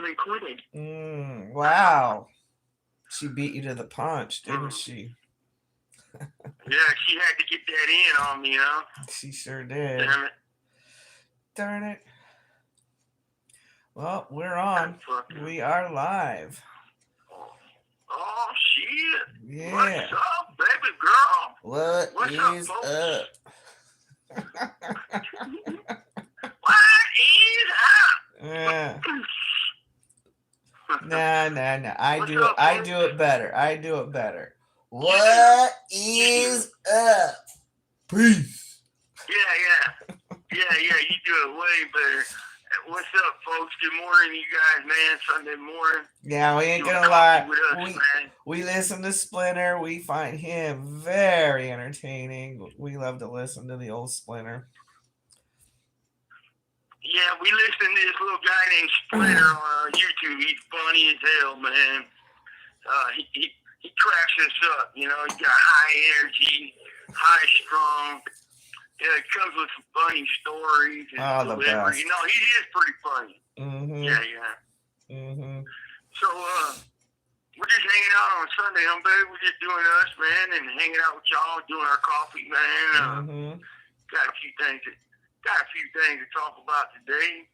recorded. Wow. She beat you to the punch, didn't she? Yeah, she had to get that in on me, She sure did. Damn it. Darn it. Well, we're on. We are live. Oh, shit. Yeah. What's up, baby girl? What's What's up? What is up? Yeah. Nah. I do it better. What is up? Peace. Yeah, you do it way better. What's up, folks? Good morning, you guys, man. Sunday morning. Yeah, we ain't gonna lie. We listen to Splinter. We find him very entertaining. We love to listen to the old Splinter. Yeah, we listen to this little guy named Splinter on YouTube. He's funny as hell, man. He cracks us up, you know. He's got high energy, high strung. Yeah, it comes with some funny stories and delivery. You know, he is pretty funny. Mm-hmm. Yeah. Mm-hmm. So, we're just hanging out on Sunday, baby. We're just doing us, man, and hanging out with y'all, doing our coffee, man. Got a few things to talk about today.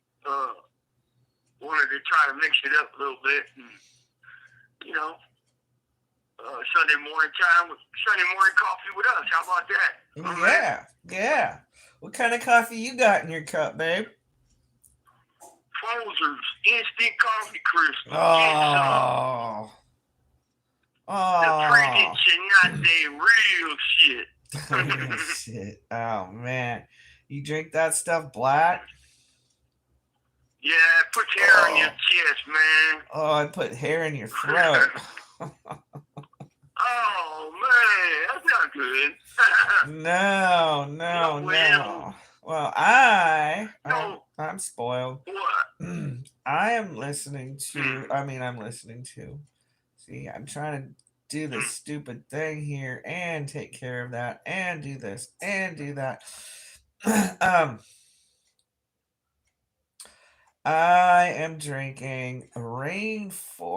Wanted to try to mix it up a little bit, and, you know, Sunday morning coffee with us. How about that? Yeah. What kind of coffee you got in your cup, babe? Folgers instant coffee crisp. The freaking Chinate real shit. Shit. Oh man, you drink that stuff black? Yeah, it puts hair on your chest, man. Oh, it put hair in your throat. Oh man, that's not good. No. Well, I'm spoiled. What? I'm listening to. See, I'm trying to do this stupid thing here and take care of that and do this and do that. I am drinking Rainforest.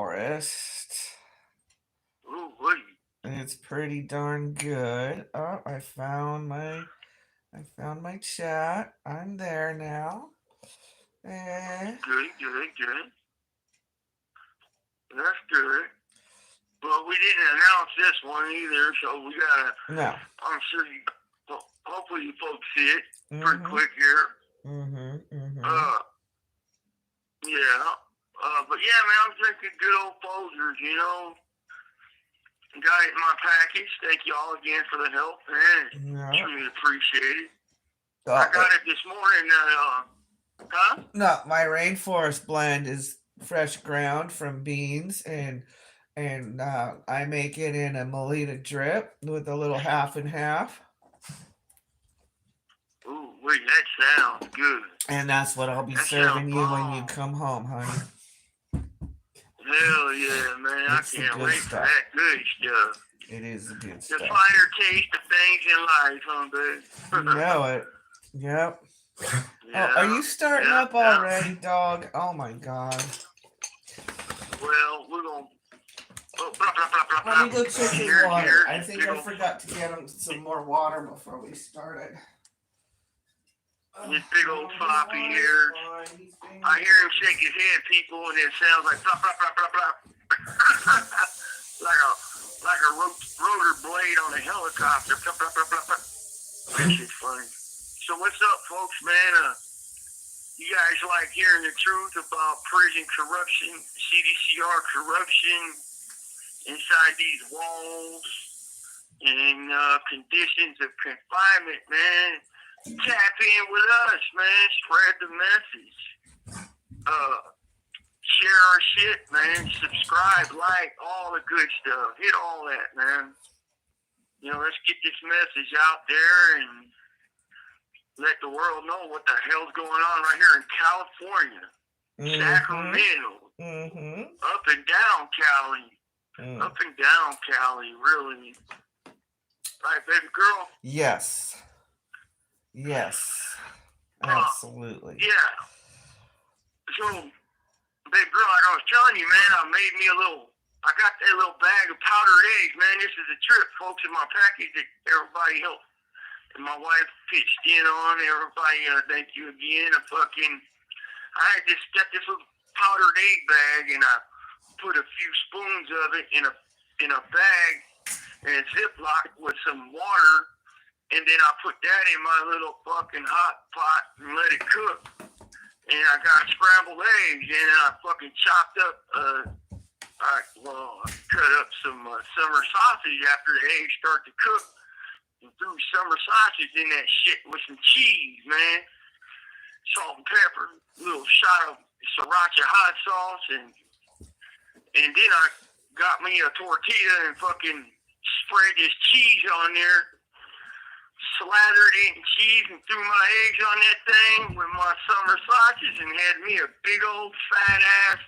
Ooh, wait. It's pretty darn good. Oh, I found my chat. I'm there now. Good. That's good. But we didn't announce this one either, so we gotta. No. I'm sure hopefully you folks see it pretty quick here. But yeah, man, I'm drinking good old Folgers, you know. Got it in my package. Thank you all again for the help, man. Truly appreciate it. I got it this morning. No, my Rainforest blend is fresh ground from beans, and I make it in a Melita drip with a little half and half. Ooh, wait, that sounds good. And that's what I'll be serving you when you come home, honey. Hell yeah, man. I can't wait for that good stuff. It is the good stuff. The finer taste of things in life, huh, babe? You know it. Yep. Yeah, are you starting up already, dog? Oh, my God. Well, we're going to... Let me go check his water. I think I forgot to get him some more water before we started. This big old floppy ears. I hear him shake his head, people, and it sounds like flop, flop, flop, flop, flop. like a rotor blade on a helicopter. Flop, flop, flop, flop, flop. That shit's funny. So what's up, folks, man? You guys like hearing the truth about prison corruption, CDCR corruption inside these walls and conditions of confinement, man? Tap in with us, man. Spread the message. Share our shit, man. Subscribe, like, all the good stuff. Hit all that, man. You know, let's get this message out there and let the world know what the hell's going on right here in California. Sacramento. Up and down Cali. Up and down Cali, really. Right, baby girl? Yes. Absolutely. Yeah. So, baby girl, I was telling you, man, I got that little bag of powdered eggs, man. This is a trip, folks, in my package that everybody helped. And my wife pitched in on. Everybody, thank you again. I had got this little powdered egg bag, and I put a few spoons of it in a bag and Ziploc with some water, and then I put that in my little fucking hot pot and let it cook. And I got scrambled eggs, and I fucking chopped up, I cut up some summer sausage after the eggs start to cook, and threw summer sausage in that shit with some cheese, man. Salt and pepper, a little shot of sriracha hot sauce, and then I got me a tortilla and fucking spread this cheese on there, slathered it in cheese, and threw my eggs on that thing with my summer sausage, and had me a big old fat ass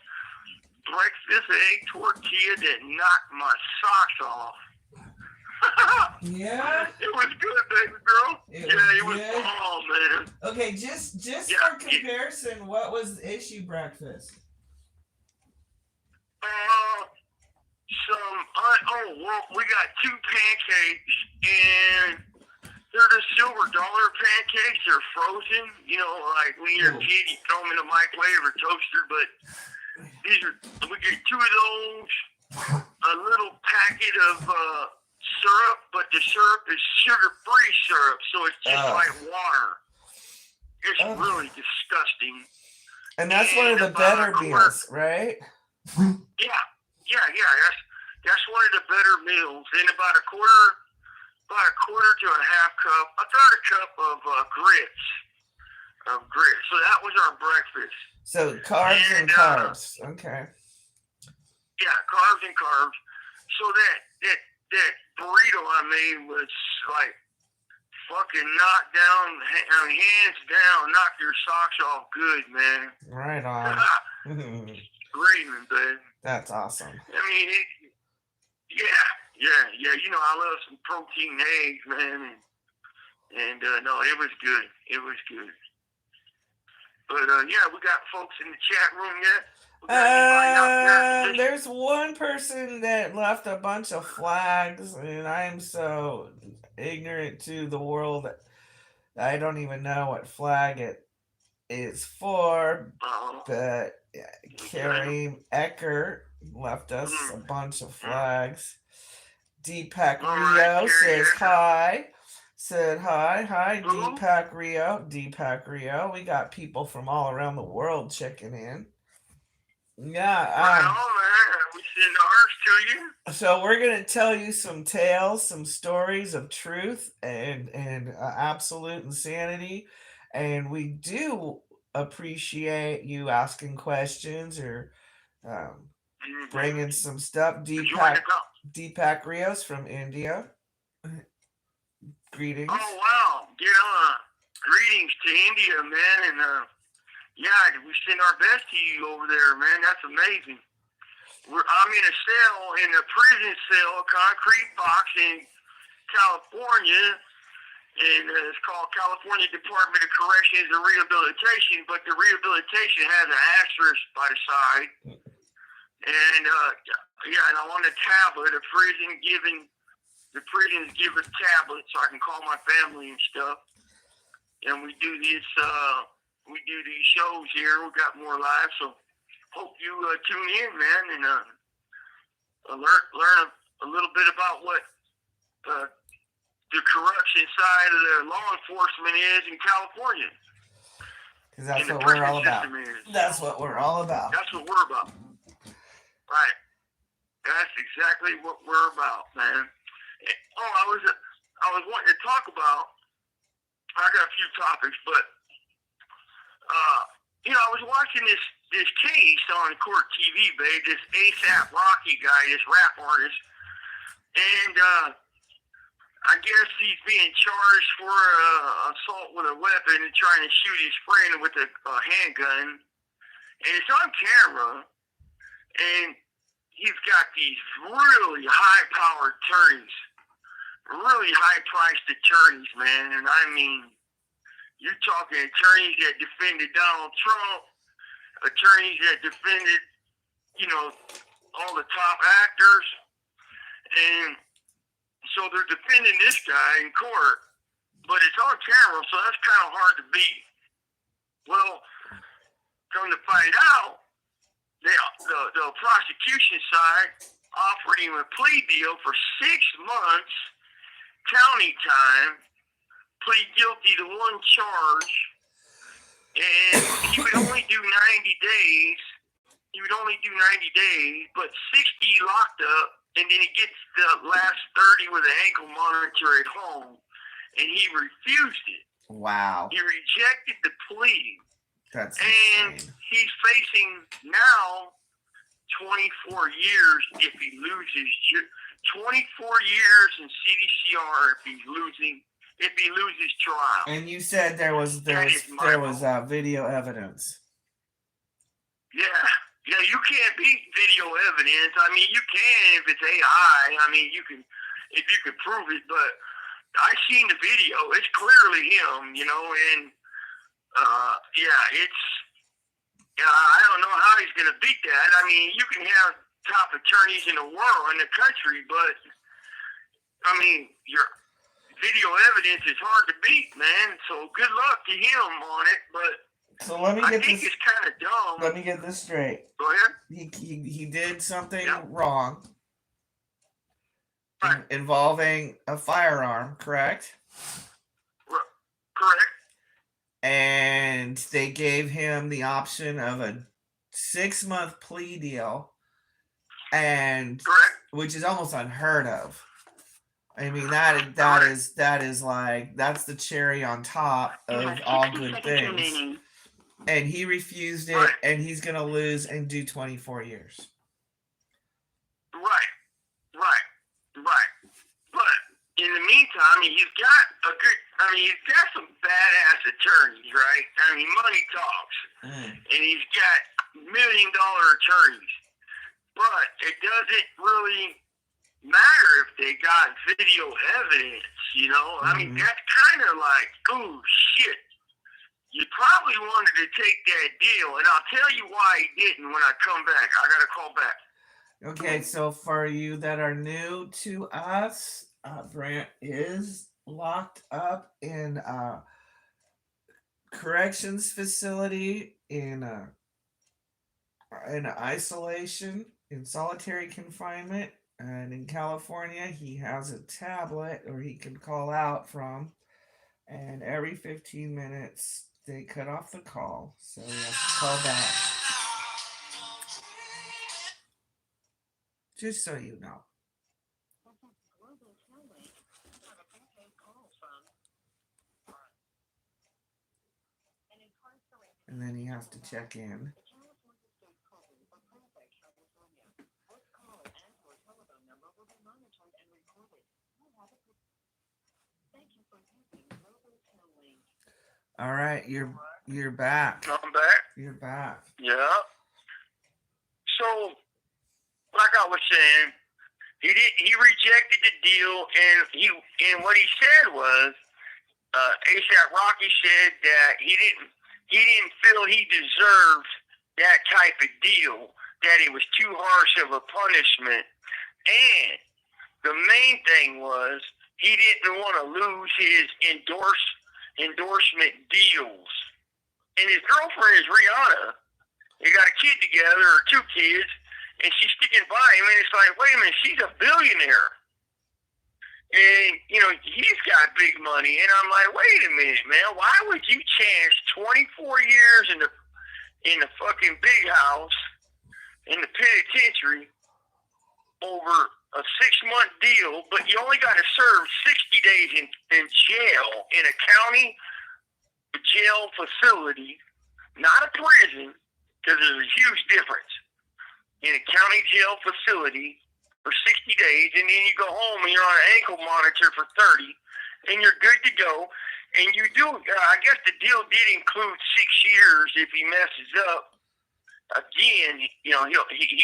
breakfast egg tortilla that knocked my socks off. Yeah, it was good, baby girl. It was good. Bomb, man. Okay, just for comparison, what was the issue breakfast? We got 2 pancakes, and they're the silver dollar pancakes. They're frozen, like when you're a kid, you throw them in a microwave or toaster. But we get 2 of those, a little packet of syrup, but the syrup is sugar-free syrup, so it's just like water. It's really disgusting. And that's one of the better meals, right? Yeah. That's one of the better meals. And about a quarter to a half cup, a third cup of grits. So that was our breakfast. So carbs and carbs. Okay. Yeah, carbs and carbs. So that burrito I made was like fucking knocked down, hands down, knock your socks off good, man. Right on. Screaming, babe. That's awesome. I mean, yeah. I love some protein eggs, man. And no, it was good. It was good. But we got folks in the chat room yet? There's one person that left a bunch of flags, and I'm so ignorant to the world that I don't even know what flag it is for. But Kareem Ecker left us a bunch of flags. Deepak Rio says hi. Said hi, Deepak Rio. We got people from all around the world checking in. Yeah. We send ours to you. So we're gonna tell you some tales, some stories of truth and absolute insanity, and we do appreciate you asking questions or bringing some stuff. Deepak Rios from India. Greetings. Oh wow! Yeah, greetings to India, man, and we send our best to you over there, man. That's amazing. I'm in a cell, in a prison cell, a concrete box in California, and it's called California Department of Corrections and Rehabilitation, but the rehabilitation has an asterisk by the side. And, and I'm on a tablet, the prisons give a tablet so I can call my family and stuff. And we do these shows here. We got more live, so hope you tune in, man, and learn a little bit about what the corruption side of the law enforcement is in California. Because that's what we're all about. That's what we're all about. That's what we're about. Right. That's exactly what we're about, man. I was wanting to talk about. I got a few topics, but I was watching this case on Court TV, babe. This ASAP Rocky guy, this rap artist, and I guess he's being charged for assault with a weapon and trying to shoot his friend with a handgun, and it's on camera, and he's got these really high-powered attorneys, really high-priced attorneys, man, and I mean, you're talking attorneys that defended Donald Trump, attorneys that defended all the top actors, and so they're defending this guy in court, but it's on camera, so that's kind of hard to beat. Well, come to find out, the prosecution side offered him a plea deal for 6 months, county time, plead guilty to one charge, and he would only do 90 days. He would only do 90 days, but 60 locked up, and then he gets the last 30 with an ankle monitor at home, and he refused it. Wow. He rejected the plea. That's and insane. He's facing now 24 years if he loses. 24 years in CDCR if he loses trial. And you said there was video evidence. Yeah, you can't beat video evidence. I mean, you can if it's AI. I mean, if you can prove it, but I seen the video. It's clearly him, and I don't know how he's gonna beat that. I mean, you can have top attorneys in the world, in the country, but I mean, your video evidence is hard to beat, man. So good luck to him on it, but. So let me get this. It's kind of dumb. Let me get this straight. Go ahead. He did something wrong, right. Involving a firearm, correct? Correct. And they gave him the option of a 6-month plea deal, and correct. Which is almost unheard of. I mean, that is like, that's the cherry on top of all good things. And he refused it, and he's going to lose and do 24 years. Right. But in the meantime, he's got some badass attorneys, right? I mean, money talks. And he's got $1 million attorneys. But it doesn't really matter if they got video evidence, I mean, that's kind of like, oh, shit. You probably wanted to take that deal, and I'll tell you why he didn't when I come back. I got to call back. Okay, so for you that are new to us, Brant is locked up in a corrections facility in isolation, in solitary confinement, and in California, he has a tablet where he can call out from, and every 15 minutes, they cut off the call, so we have to call back. Just so you know. And then he has to check in. All right, you're back. I'm back. You're back. Yeah. So, like I was saying, he rejected the deal, and what he said was, A$AP Rocky said that he didn't feel he deserved that type of deal, that it was too harsh of a punishment, and the main thing was he didn't want to lose his endorsement deals. And his girlfriend is Rihanna. They got a kid together, or 2 kids, and she's sticking by him, and it's like, wait a minute, she's a billionaire. And, he's got big money, and I'm like, wait a minute, man, why would you chance 24 years in the fucking big house, in the penitentiary, over a 6-month deal, but you only got to serve 60 days in jail, in a county jail facility, not a prison, because there's a huge difference. In a county jail facility for 60 days, and then you go home and you're on an ankle monitor for 30, and you're good to go. And you do, I guess the deal did include 6 years if he messes up. Again, he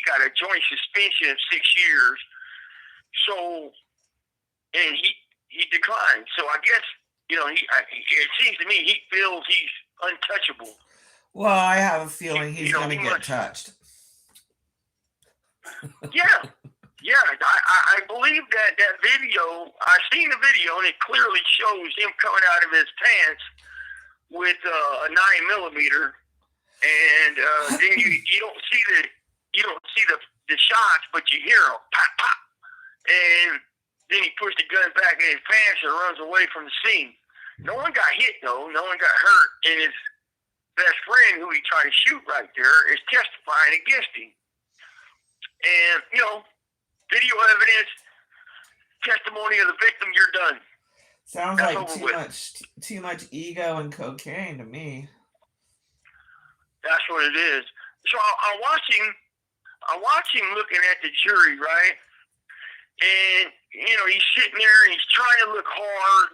got a joint suspension of 6 years. So, and he declined. So I guess, it seems to me he feels he's untouchable. Well, I have a feeling he's going to get touched. Yeah. Yeah, I believe that video, I seen the video, and it clearly shows him coming out of his pants with a 9mm, and then you don't see the shots, but you hear them pop pop, and then he puts the gun back in his pants and runs away from the scene. No one got hit though, no one got hurt, and his best friend, who he tried to shoot right there, is testifying against him. And video evidence, testimony of the victim, you're done. Sounds like too much ego and cocaine to me. That's what it is. So I'm watching looking at the jury, right? And he's sitting there and he's trying to look hard.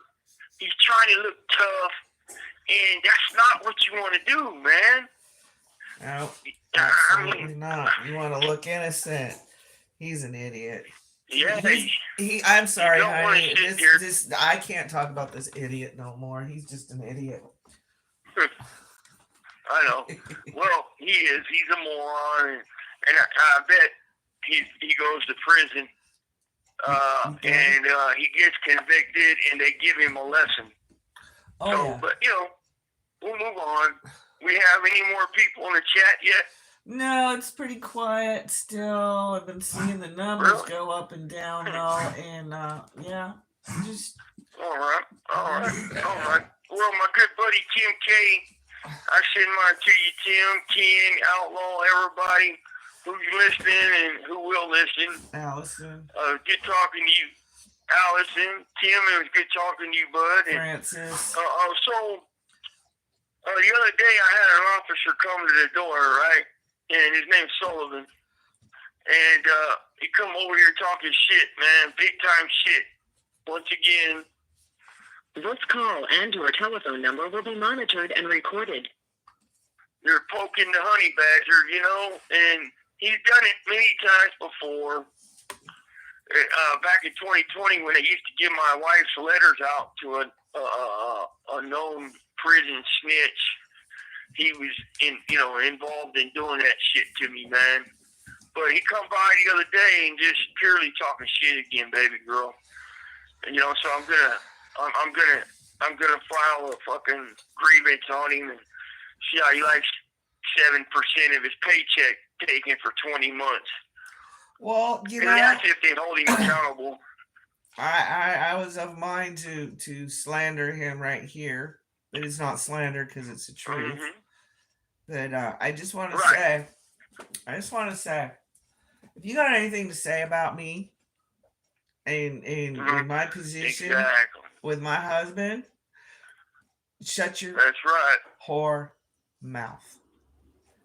He's trying to look tough, and that's not what you want to do, man. No, absolutely not. You want to look innocent. He's an idiot. Yeah, I'm sorry, honey. This I can't talk about this idiot no more. He's just an idiot. I know. Well, he is. He's a moron, and I bet he goes to prison, and he gets convicted, and they give him a lesson. Oh, so, yeah. But we'll move on. We have any more people in the chat yet? No, it's pretty quiet still. I've been seeing the numbers go up and down though, and yeah, just. All right. Well, my good buddy Tim K, I send mine to you, Tim, Ken, Outlaw, everybody who's listening and who will listen. Allison. Good talking to you, Allison. Tim, it was good talking to you, bud. Francis. The other day I had an officer come to the door, right? And his name's Sullivan. And he come over here talking shit, man. Big time shit. Once again. This call and your telephone number will be monitored and recorded. You're poking the honey badger, and he's done it many times before. Back in 2020 when they used to give my wife's letters out to a known prison snitch, he was involved in doing that shit to me, man. But he come by the other day and just purely talking shit again, baby girl. And so I'm gonna file a fucking grievance on him and see how he likes 7% of his paycheck taken for 20 months. Well, and that's if they hold him accountable. I was of mind to slander him right here. But it's not slander because it's the truth. Mm-hmm. But I just want to say, if you got anything to say about me in my position with my husband, shut your whore mouth.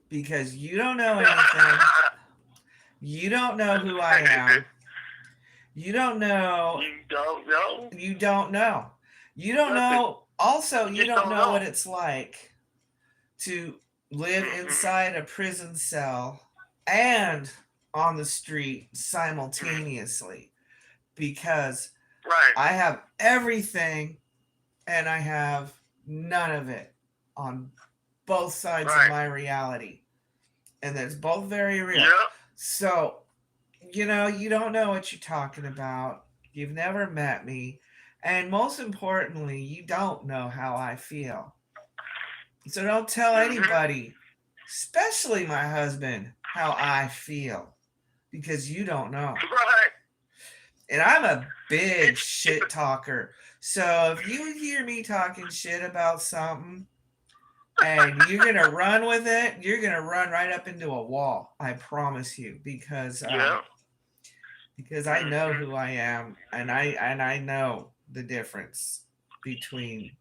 Because you don't know anything. You don't know who I am. You don't know. You don't know. You don't know. Also, you don't know what it's like to live inside a prison cell and on the street simultaneously, because I have everything and I have none of it on both sides of my reality. And that's both very real. Yep. So, you don't know what you're talking about. You've never met me. And most importantly, you don't know how I feel. So don't tell anybody, especially my husband, how I feel. Because you don't know. Right. And I'm a big shit talker. So if you hear me talking shit about something and you're going to run with it, you're going to run right up into a wall. I promise you. Because I know who I am. And I know the difference between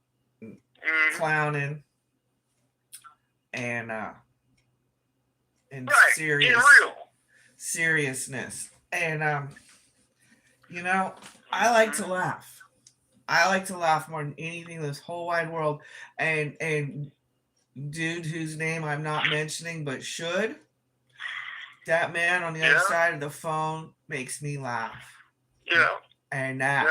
clowning and seriousness. And I like to laugh. I like to laugh more than anything in this whole wide world. And dude whose name I'm not mentioning but should, that man on the other side of the phone makes me laugh. Yeah. And that's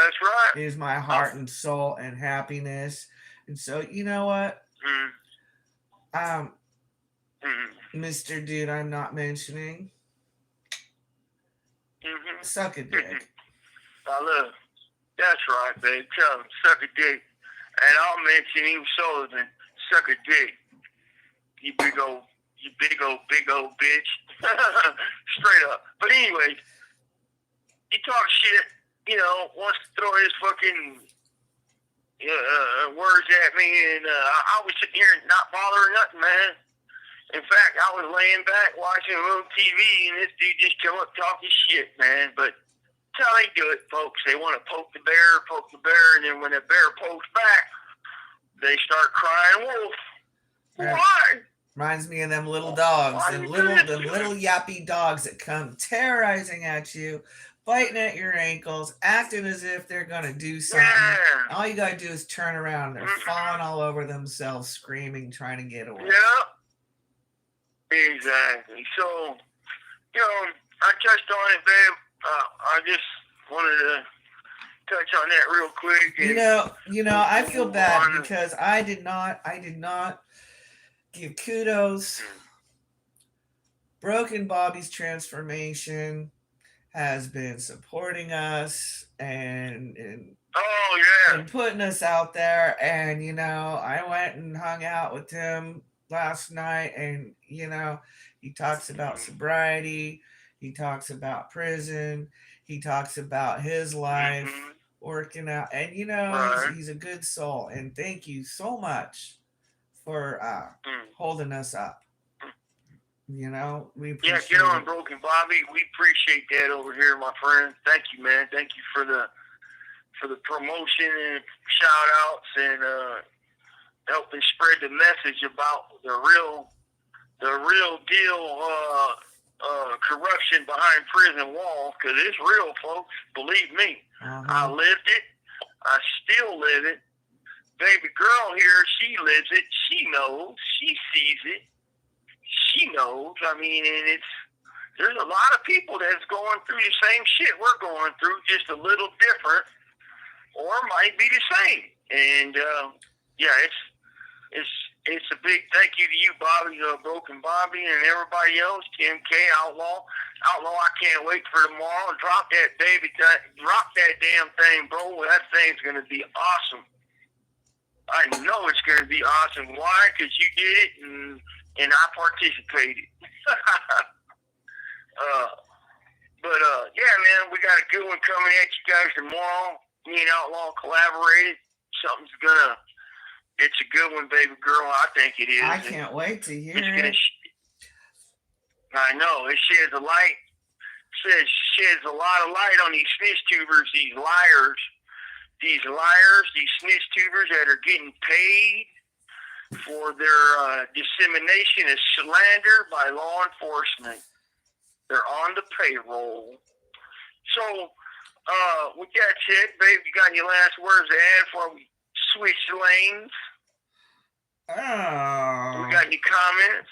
is my heart and soul and happiness. And so, you know what? Mr. Dude I'm not mentioning, Mm-hmm. Suck a dick. I love. That's right, babe. Tell him, suck a dick. And I'll mention him Sullivan. Suck a dick. You big old bitch. Straight up. But anyway, he talks shit, wants to throw his fucking words at me, and I was sitting here not bothering nothing, man. In fact, I was laying back watching a little TV, and this dude just come up talking shit, man. But that's how they do it, folks. They want to poke the bear, and then when the bear pokes back, they start crying wolf. Right. Why? Reminds me of them little dogs, them little yappy dogs that come terrorizing at you, biting at your ankles, acting as if they're gonna do something. Yeah. All you gotta do is turn around. They're falling all over themselves, screaming, trying to get away. Yeah. Exactly. So, I touched on it, babe. I just wanted to touch on that real quick. And I feel bad because I did not give kudos. Broken Bobby's Transformation has been supporting us and putting us out there. And I went and hung out with him last night, and he talks about sobriety, he talks about prison, he talks about his life working out, and he's a good soul. And thank you so much for holding us up. We appreciate get on, Broken Bobby. We appreciate that over here, my friend. Thank you, man. Thank you for the promotion and shout outs and helping spread the message about the real deal corruption behind prison walls, because it's real, folks. Believe me. I lived it. I still live it. Baby girl here, she lives it. She knows. She sees it. She knows. I mean, and there's a lot of people that's going through the same shit we're going through, just a little different, or might be the same. And it's a big thank you to you, Bobby, Broken Bobby, and everybody else. Kim K, Outlaw, I can't wait for tomorrow. Drop that damn thing, bro. That thing's gonna be awesome. I know it's gonna be awesome. Why? Because you did it, and I participated. Yeah, man, we got a good one coming at you guys tomorrow. Me and Outlaw collaborated. It's a good one, baby girl. I think it is. I can't wait to hear it. I know. It sheds a light. Sheds a lot of light on these snitch tubers, these liars, these snitch tubers that are getting paid for their dissemination of slander by law enforcement. They're on the payroll. So, with that said, babe, you got any last words to add before we switch lanes? Oh. We got any comments?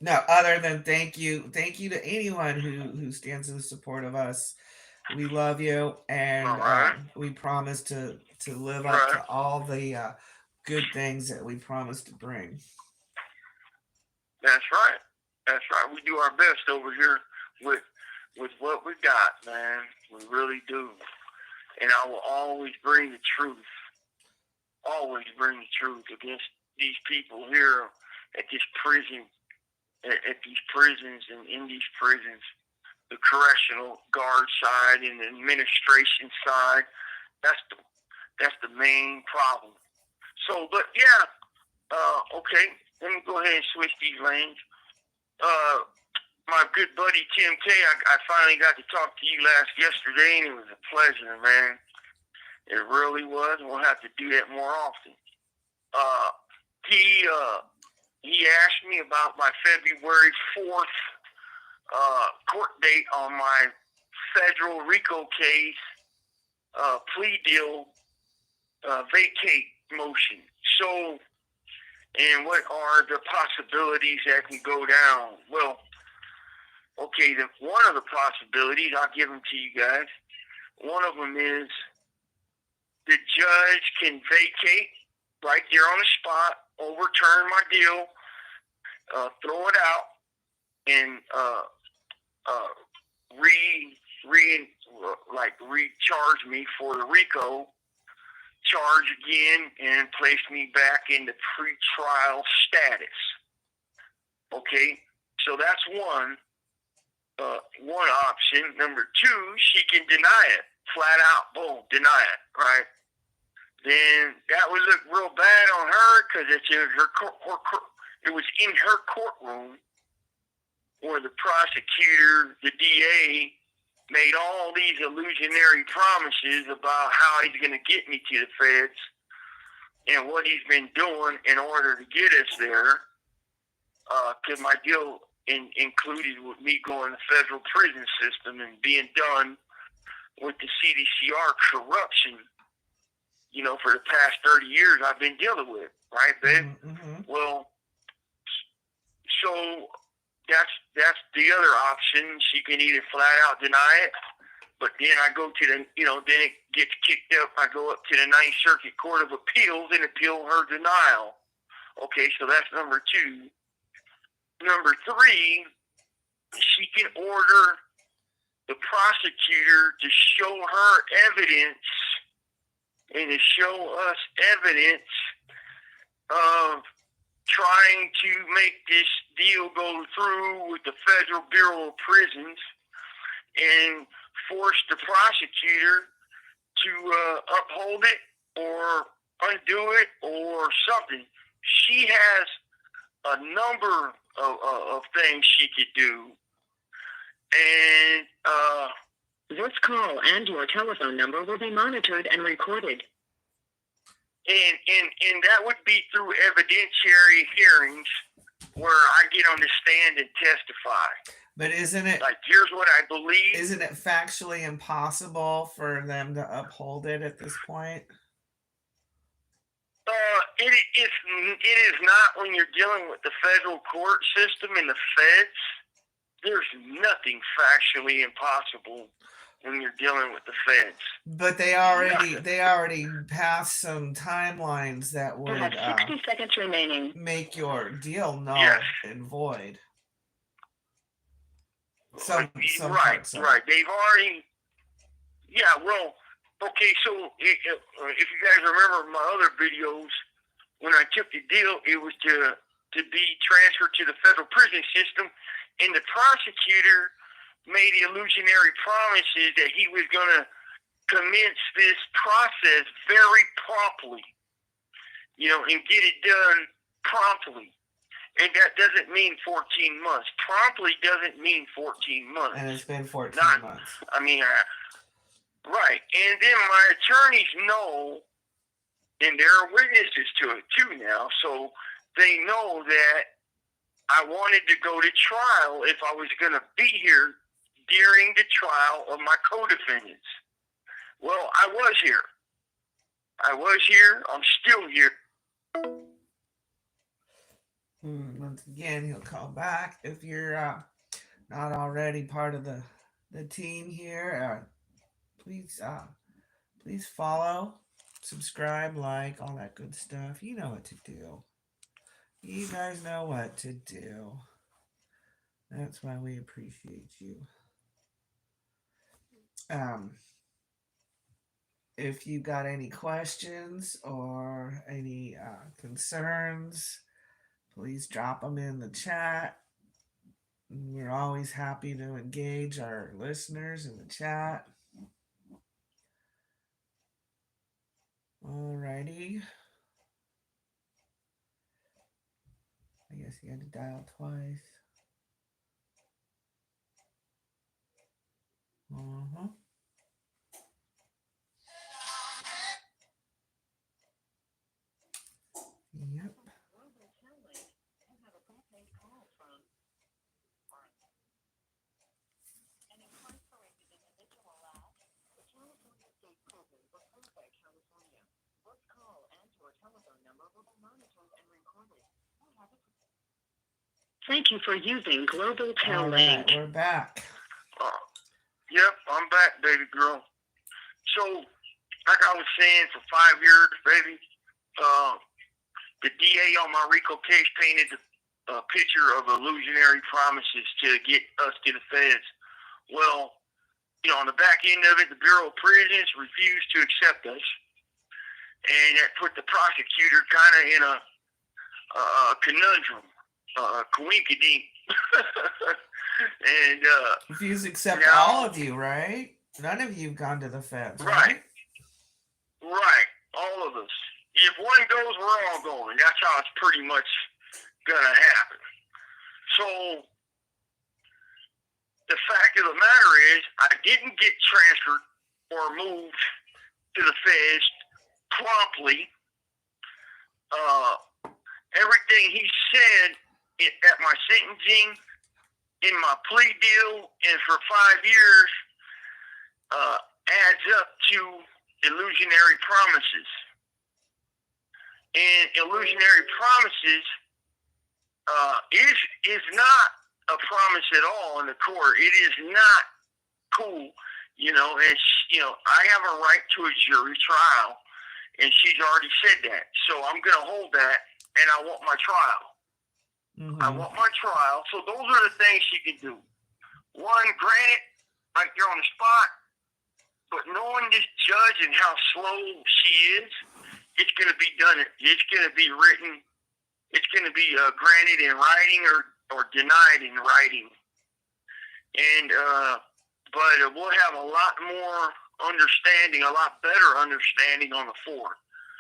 No, other than thank you to anyone who stands in support of us. We love you, and we promise to live up to all the good things that we promise to bring. That's right. We do our best over here with what we got, man. We really do. And I will always bring the truth. Always bring the truth against these people here at this prison, at these prisons and in these prisons. The correctional guard side and the administration side. That's the main problem. So, but yeah, okay. Let me go ahead and switch these lanes. My good buddy Tim K, I finally got to talk to you yesterday, and it was a pleasure, man. It really was. We'll have to do that more often. He asked me about my February 4th court date on my federal RICO case plea deal vacate motion. So, and what are the possibilities that can go down? Well, okay, one of the possibilities, I'll give them to you guys. One of them is the judge can vacate right there on the spot, overturn my deal, throw it out, and recharge me for the RICO charge again and place me back into pretrial status. Okay, so that's one option. Number two, she can deny it flat out. Boom, deny it. Right? Then that would look real bad on her because it's in it was in her courtroom where the prosecutor, the DA, made all these illusionary promises about how he's going to get me to the feds and what he's been doing in order to get us there. Because my deal included with me going to the federal prison system and being done with the CDCR corruption, you know, for the past 30 years I've been dealing with, right, babe? Mm-hmm. Well, so that's the other option. She can either flat out deny it, but then I go to the, you know, then it gets kicked up. I go up to the Ninth Circuit Court of Appeals and appeal her denial. Okay, so that's number two. Number three, she can order the prosecutor to show her evidence and to show us evidence of trying to make this deal go through with the Federal Bureau of Prisons and force the prosecutor to uphold it or undo it or something. She has a number of things she could do. And this call and your telephone number will be monitored and recorded. And that would be through evidentiary hearings where I get on the stand and testify. But isn't it like, here's what I believe? Isn't it factually impossible for them to uphold it at this point? It is not when you're dealing with the federal court system and the feds. There's nothing factually impossible when you're dealing with the feds. But they already passed some timelines that would 60 seconds remaining. make your deal null and void. Some right. They've already. Yeah. Well. Okay. So if you guys remember my other videos, when I took the deal, it was to be transferred to the federal prison system, and the prosecutor made illusionary promises that he was going to commence this process very promptly, you know, and get it done promptly. And that doesn't mean 14 months. Promptly doesn't mean 14 months. And it's been 14 months. I mean, right. And then my attorneys know, and there are witnesses to it too now, so they know that I wanted to go to trial if I was going to be here during the trial of my co-defendants. Well, I was here. I'm still here. Once again, he'll call back. If you're not already part of the team here, please follow, subscribe, like, all that good stuff. You know what to do. You guys know what to do. That's why we appreciate you. If you got any questions or any concerns, please drop them in the chat. We're always happy to engage our listeners in the chat. Alrighty. I guess you had to dial twice. Yep. Thank you for using Global Tel All Link. right, we're back. Yep, I'm back, baby girl. So, like I was saying, for 5 years, baby, the DA on my RICO case painted a picture of illusionary promises to get us to the feds. Well, on the back end of it, the Bureau of Prisons refused to accept us, and that put the prosecutor kind of in a conundrum, coinkydink. And refused to accept all of you, right? None of you have gone to the feds, right? Right, all of us. If one goes, we're all going. That's how it's pretty much gonna happen. So the fact of the matter is, I didn't get transferred or moved to the feds promptly. Everything he said at my sentencing, in my plea deal, and for 5 years, adds up to illusionary promises. And illusionary promises is not a promise at all in the court. It is not cool. I have a right to a jury trial, and she's already said that. So I'm going to hold that, and I want my trial. Mm-hmm. I want my trial. So those are the things she can do. One, granted, right there on the spot, but knowing this judge and how slow she is, it's going to be done. It's going to be written. It's going to be granted in writing or denied in writing. And but we'll have a lot more understanding, a lot better understanding on the 4th.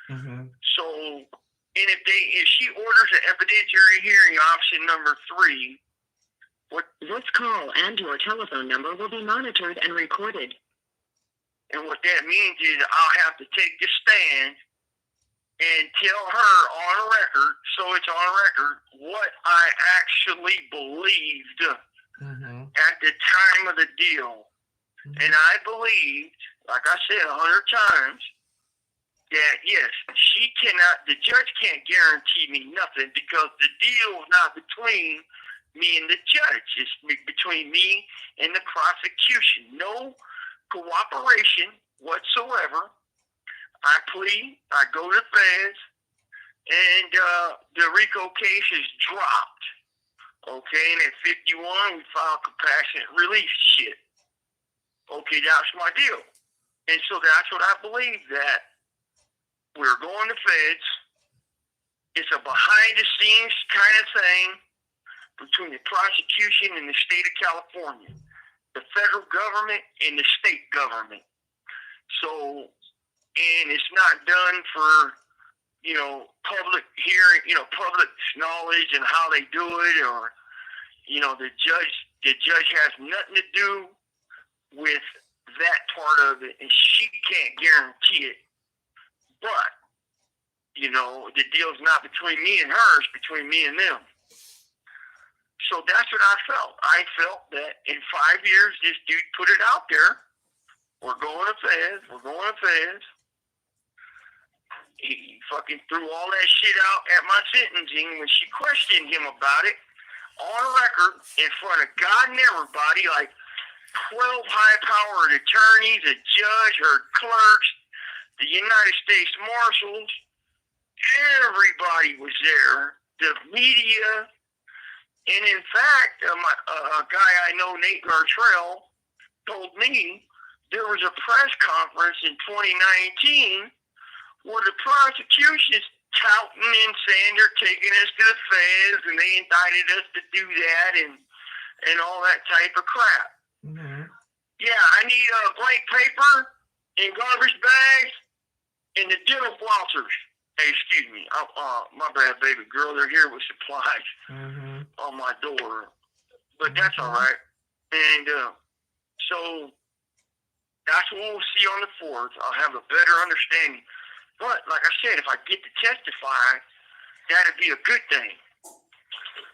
Mm-hmm. So, and if she orders an evidentiary hearing, option number 3. This call and your telephone number will be monitored and recorded. And what that means is I'll have to take the stand and tell her on a record, so it's on record, what I actually believed at the time of the deal. Mm-hmm. And I believed, like I said 100 times, that yes, the judge can't guarantee me nothing because the deal is not between me and the judge. It's between me and the prosecution. No cooperation whatsoever. I plead, I go to the feds, and the RICO case is dropped. Okay, and at 51, we file compassionate release shit. Okay, that's my deal. And so that's what I believe, that we're going to feds. It's a behind-the-scenes kind of thing between the prosecution and the state of California, the federal government and the state government. So, and it's not done for, public hearing, public knowledge and how they do it, or, the judge has nothing to do with that part of it, and she can't guarantee it. But, the deal's not between me and her, it's between me and them. So that's what I felt. I felt that in 5 years, this dude put it out there. We're going to feds. We're going to feds. He fucking threw all that shit out at my sentencing when she questioned him about it on record in front of God and everybody, like 12 high-powered attorneys, a judge, her clerks, the United States Marshals. Everybody was there. The media. And in fact, a guy I know, Nate Gartrell, told me there was a press conference in 2019 where the prosecution is touting and saying they're taking us to the feds and they indicted us to do that and all that type of crap. Mm-hmm. Yeah, I need a blank paper and garbage bags and the dental flossers. Hey, excuse me. My bad, baby girl. They're here with supplies on my door. But that's all right. And so that's what we'll see on the 4th. I'll have a better understanding. But, like I said, if I get to testify, that'd be a good thing.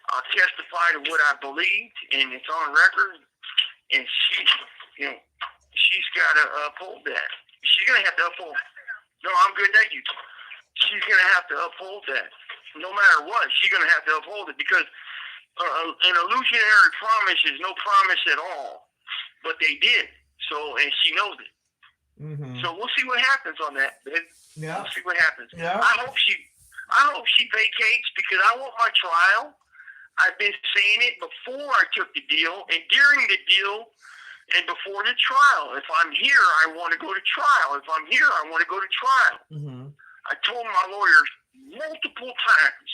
I'll testify to what I believed, and it's on record. And she's got to uphold that. She's going to have to uphold. No, I'm good, thank you. She's going to have to uphold that. No matter what, she's going to have to uphold it because an illusionary promise is no promise at all. But they did. So, and she knows it. Mm-hmm. So we'll see what happens on that, babe. Yeah. We'll see what happens. Yeah. I hope she vacates because I want my trial. I've been saying it before I took the deal and during the deal and before the trial. If I'm here, I want to go to trial. If I'm here, I want to go to trial. Mm-hmm. I told my lawyers multiple times.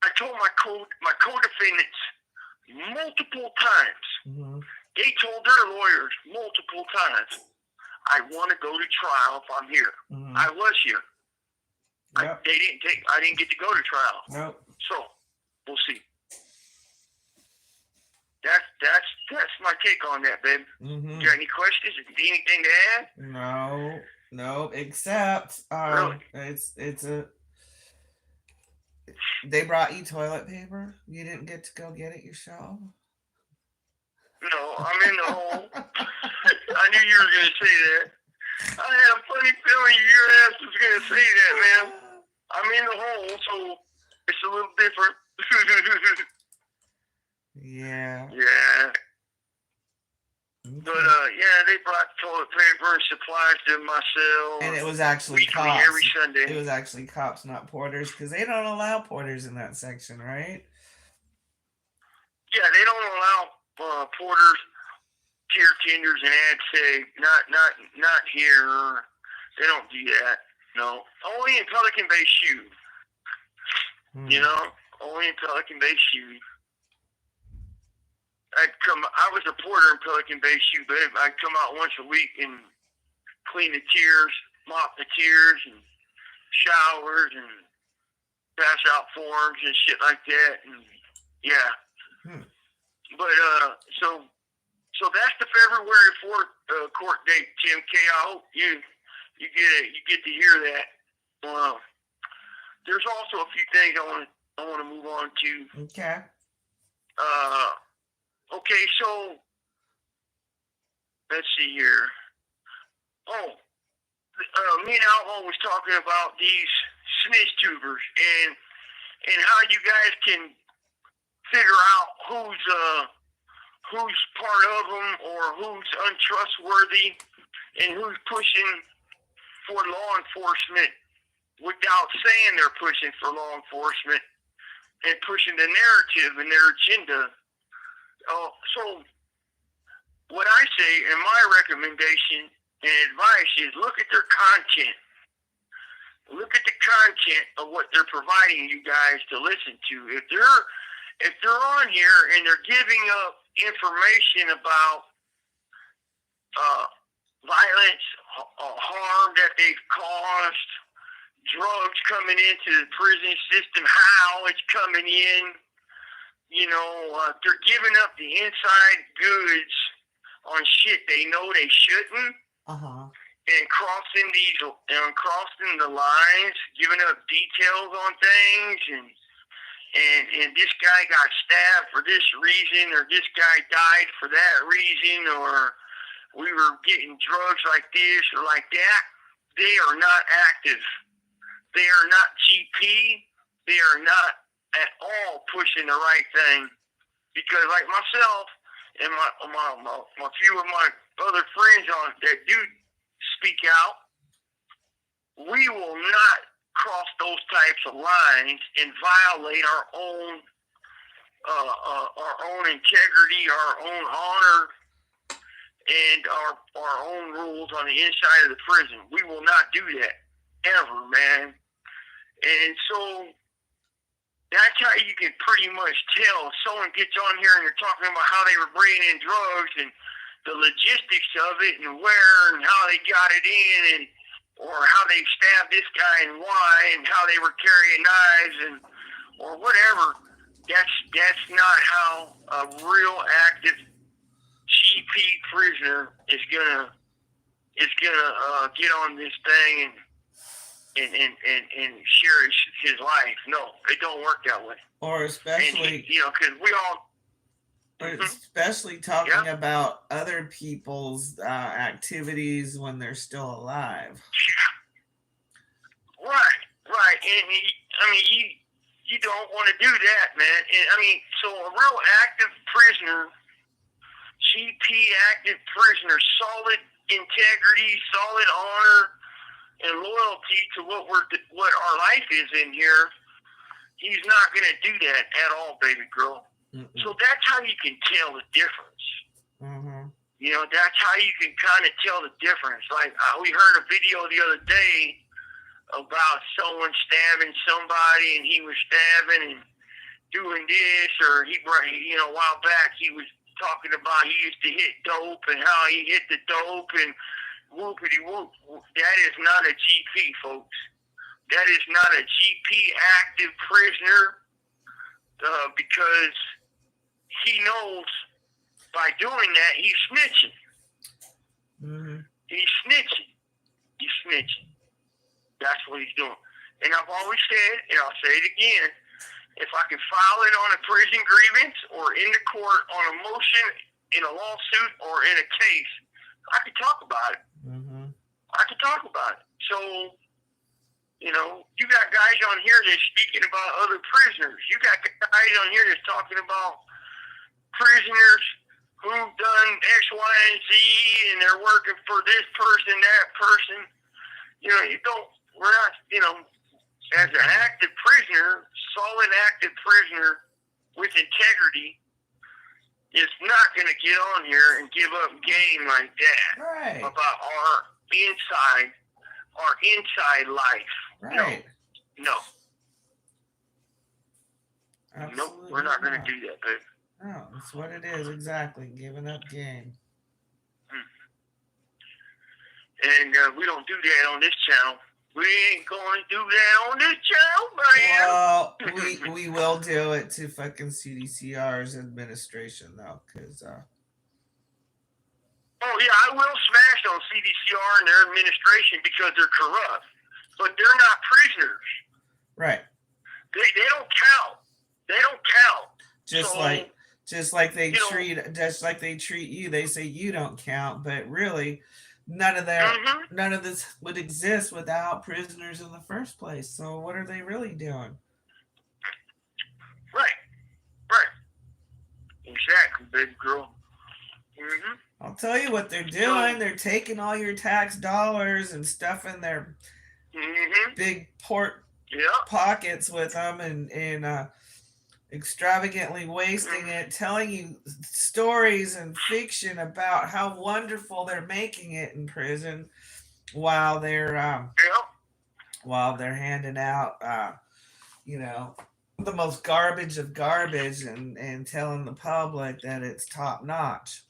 I told my co-defendants multiple times. Mm-hmm. They told their lawyers multiple times, I want to go to trial if I'm here. Mm-hmm. I was here. Yep. I didn't get to go to trial. Nope. So we'll see. That's my take on that, babe. Mm-hmm. You got any questions? Anything to add? No, except Really? they brought you toilet paper. You didn't get to go get it yourself. No, I'm in the hole. I knew you were gonna say that. I had a funny feeling your ass was gonna say that, man. I'm in the hole, so it's a little different. Yeah. Yeah. Okay. But yeah, they brought toilet paper and supplies to my cell. And it was actually weekly, cops. every Sunday. It was actually cops, not porters, because they don't allow porters in that section, right? Yeah, they don't allow porters, tier tenders, and ad save. Not here. They don't do that. No, only in Pelican Bay Shoe. You know, only in Pelican Bay Shoe. I was a porter in Pelican Bay Shoe, but I'd come out once a week and clean the tiers, mop the tiers, and showers, and pass out forms and shit like that. And yeah. But so that's the February 4th court date, Tim K. I hope you get to hear that. There's also a few things I want to move on to. Okay. Okay, so let's see here. Oh, me and Outlaw was talking about these snitch tubers and how you guys can figure out who's part of them or who's untrustworthy and who's pushing for law enforcement without saying they're pushing for law enforcement and pushing the narrative and their agenda. So what I say and my recommendation and advice is look at their content. Look at the content of what they're providing you guys to listen to. If they're on here and they're giving up information about violence, harm that they've caused, drugs coming into the prison system, how it's coming in, they're giving up the inside goods on shit they know they shouldn't. And crossing the lines, giving up details on things, and this guy got stabbed for this reason, or this guy died for that reason, or we were getting drugs like this or like that. They are not active. They are not GP. They are not at all pushing the right thing. Because like myself and my few of my other friends that do speak out, we will not cross those types of lines and violate our own integrity, our own honor, and our own rules on the inside of the prison. We will not do that ever, man. And so that's how you can pretty much tell if someone gets on here and they're talking about how they were bringing in drugs and the logistics of it and where and how they got it in or how they stabbed this guy and why and how they were carrying knives or whatever. That's not how a real active GP prisoner is gonna get on this thing and share his life. No, it don't work that way. Or especially, because we all. Especially talking about other people's activities when they're still alive. Right. And you don't want to do that, man. And so a real active prisoner, GP active prisoner, solid integrity, solid honor, and loyalty to what our life is in here. He's not going to do that at all, baby girl. So that's how you can tell the difference. You know, that's how you can kind of tell the difference. Like, we heard a video the other day about someone stabbing somebody, and he was stabbing and doing this, or you know, a while back he was talking about he used to hit dope and how he hit the dope and whoopity whoop. That is not a GP, folks. That is not a GP active prisoner, because he knows by doing that he's snitching. He's snitching. He's snitching. That's what he's doing. And I've always said, and I'll say it again, if I can file it on a prison grievance or in the court on a motion, in a lawsuit, or in a case, I can talk about it. I can talk about it. So, you know, you got guys on here that's speaking about other prisoners. You got guys on here that's talking about prisoners who've done X, Y, and Z, and they're working for this person, that person. You know, we're not, you know, as an active prisoner, solid active prisoner with integrity is not going to get on here and give up game like that about our inside life. Right. No. Absolutely nope, we're not going to do that, babe. No, that's what it is, exactly. Giving up game. And we don't do that on this channel. We ain't going to do that on this channel, Brant. Well, we will do it to fucking CDCR's administration, though, because... Oh, yeah, I will smash on CDCR and their administration because they're corrupt. But they're not prisoners. Right. They don't count. They don't count. Just like they treat you. They say you don't count, but really none of this would exist without prisoners in the first place. So what are they really doing? Right. Exactly, baby girl. I'll tell you what they're doing. They're taking all your tax dollars and stuffing their big pockets with them and extravagantly wasting it, telling you stories and fiction about how wonderful they're making it in prison while they're handing out you know, the most garbage of garbage and telling the public that it's top notch.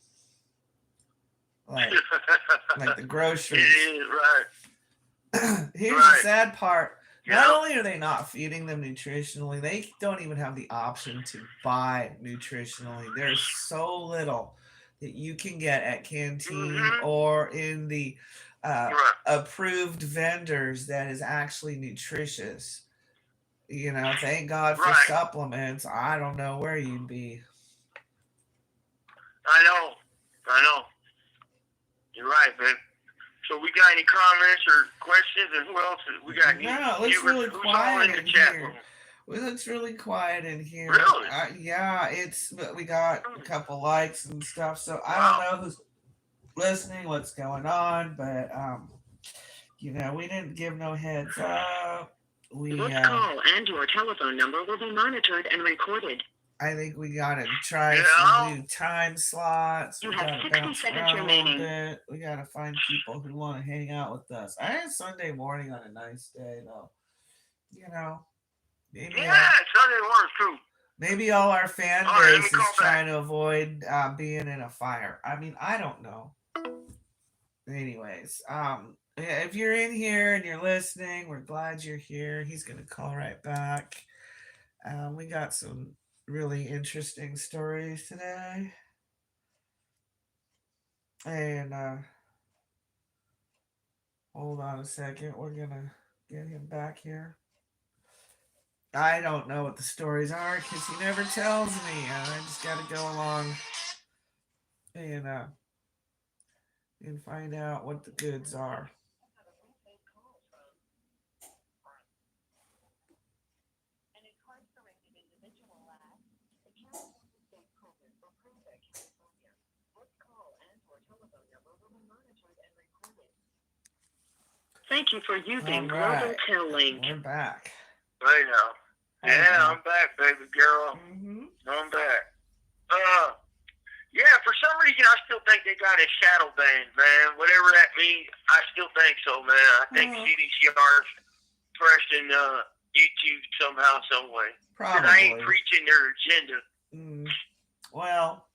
Like the groceries. It is, right. Here's the sad part. Not only are they not feeding them nutritionally, they don't even have the option to buy nutritionally. There's so little that you can get at Canteen or in the approved vendors that is actually nutritious. You know, thank God for supplements. I don't know where you'd be. I know. You're right, man. So we got any comments or questions? And who else? We got no, it looks really quiet in here. It looks really quiet in here. Really? Yeah, but we got a couple likes and stuff. So I don't know who's listening, what's going on, but you know, we didn't give no heads up. This call and your telephone number will be monitored and recorded. I think we gotta try some new time slots. You have 60 seconds remaining. We gotta find people who want to hang out with us. I had Sunday morning on a nice day, though. You know, maybe Sunday works too. Maybe all our fan base is trying to avoid being in a fire. I mean, I don't know. Anyways, if you're in here and you're listening, we're glad you're here. He's gonna call right back. We got some really interesting stories today, and hold on a second, we're gonna get him back here. I don't know what the stories are because he never tells me, and I just gotta go along and find out what the goods are. Thank you for using Global Telling. We're back. Right now. Yeah, I'm back, baby girl. Mm-hmm. I'm back. Yeah, for some reason I still think they got a shadow ban, man. Whatever that means, I still think so, man. I think CDCR's pressed in YouTube somehow, some way. Probably. Because I ain't preaching their agenda. Well,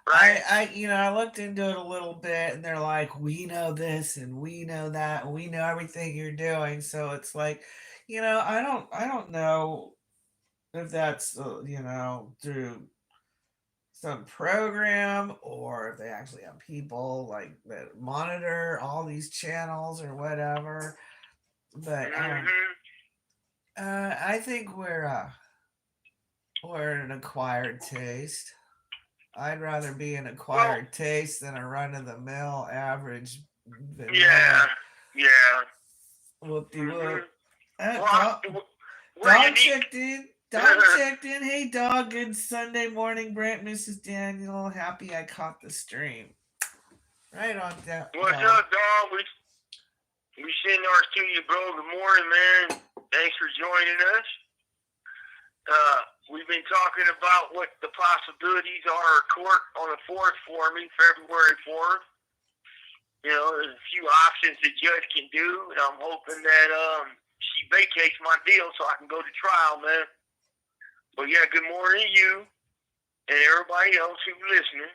right? I looked into it a little bit, and they're like, we know this and we know that, and we know everything you're doing. So it's like, I don't know if that's through some program or if they actually have people like that monitor all these channels or whatever. But I think we're an acquired taste. I'd rather be an acquired taste than a run-of-the-mill average vanilla. Yeah. Whoop-de-whoop. Dog checked in. Dog checked in. Hey, dog. Good Sunday morning, Brant, Mrs. Daniel. Happy I caught the stream. Right on that. What's up, dog? We send ours to you, bro. Good morning, man. Thanks for joining us. We've been talking about what the possibilities are of court on the 4th for me, February 4th. There's a few options the judge can do, and I'm hoping that she vacates my deal so I can go to trial, man. But yeah, good morning to you and everybody else who's listening.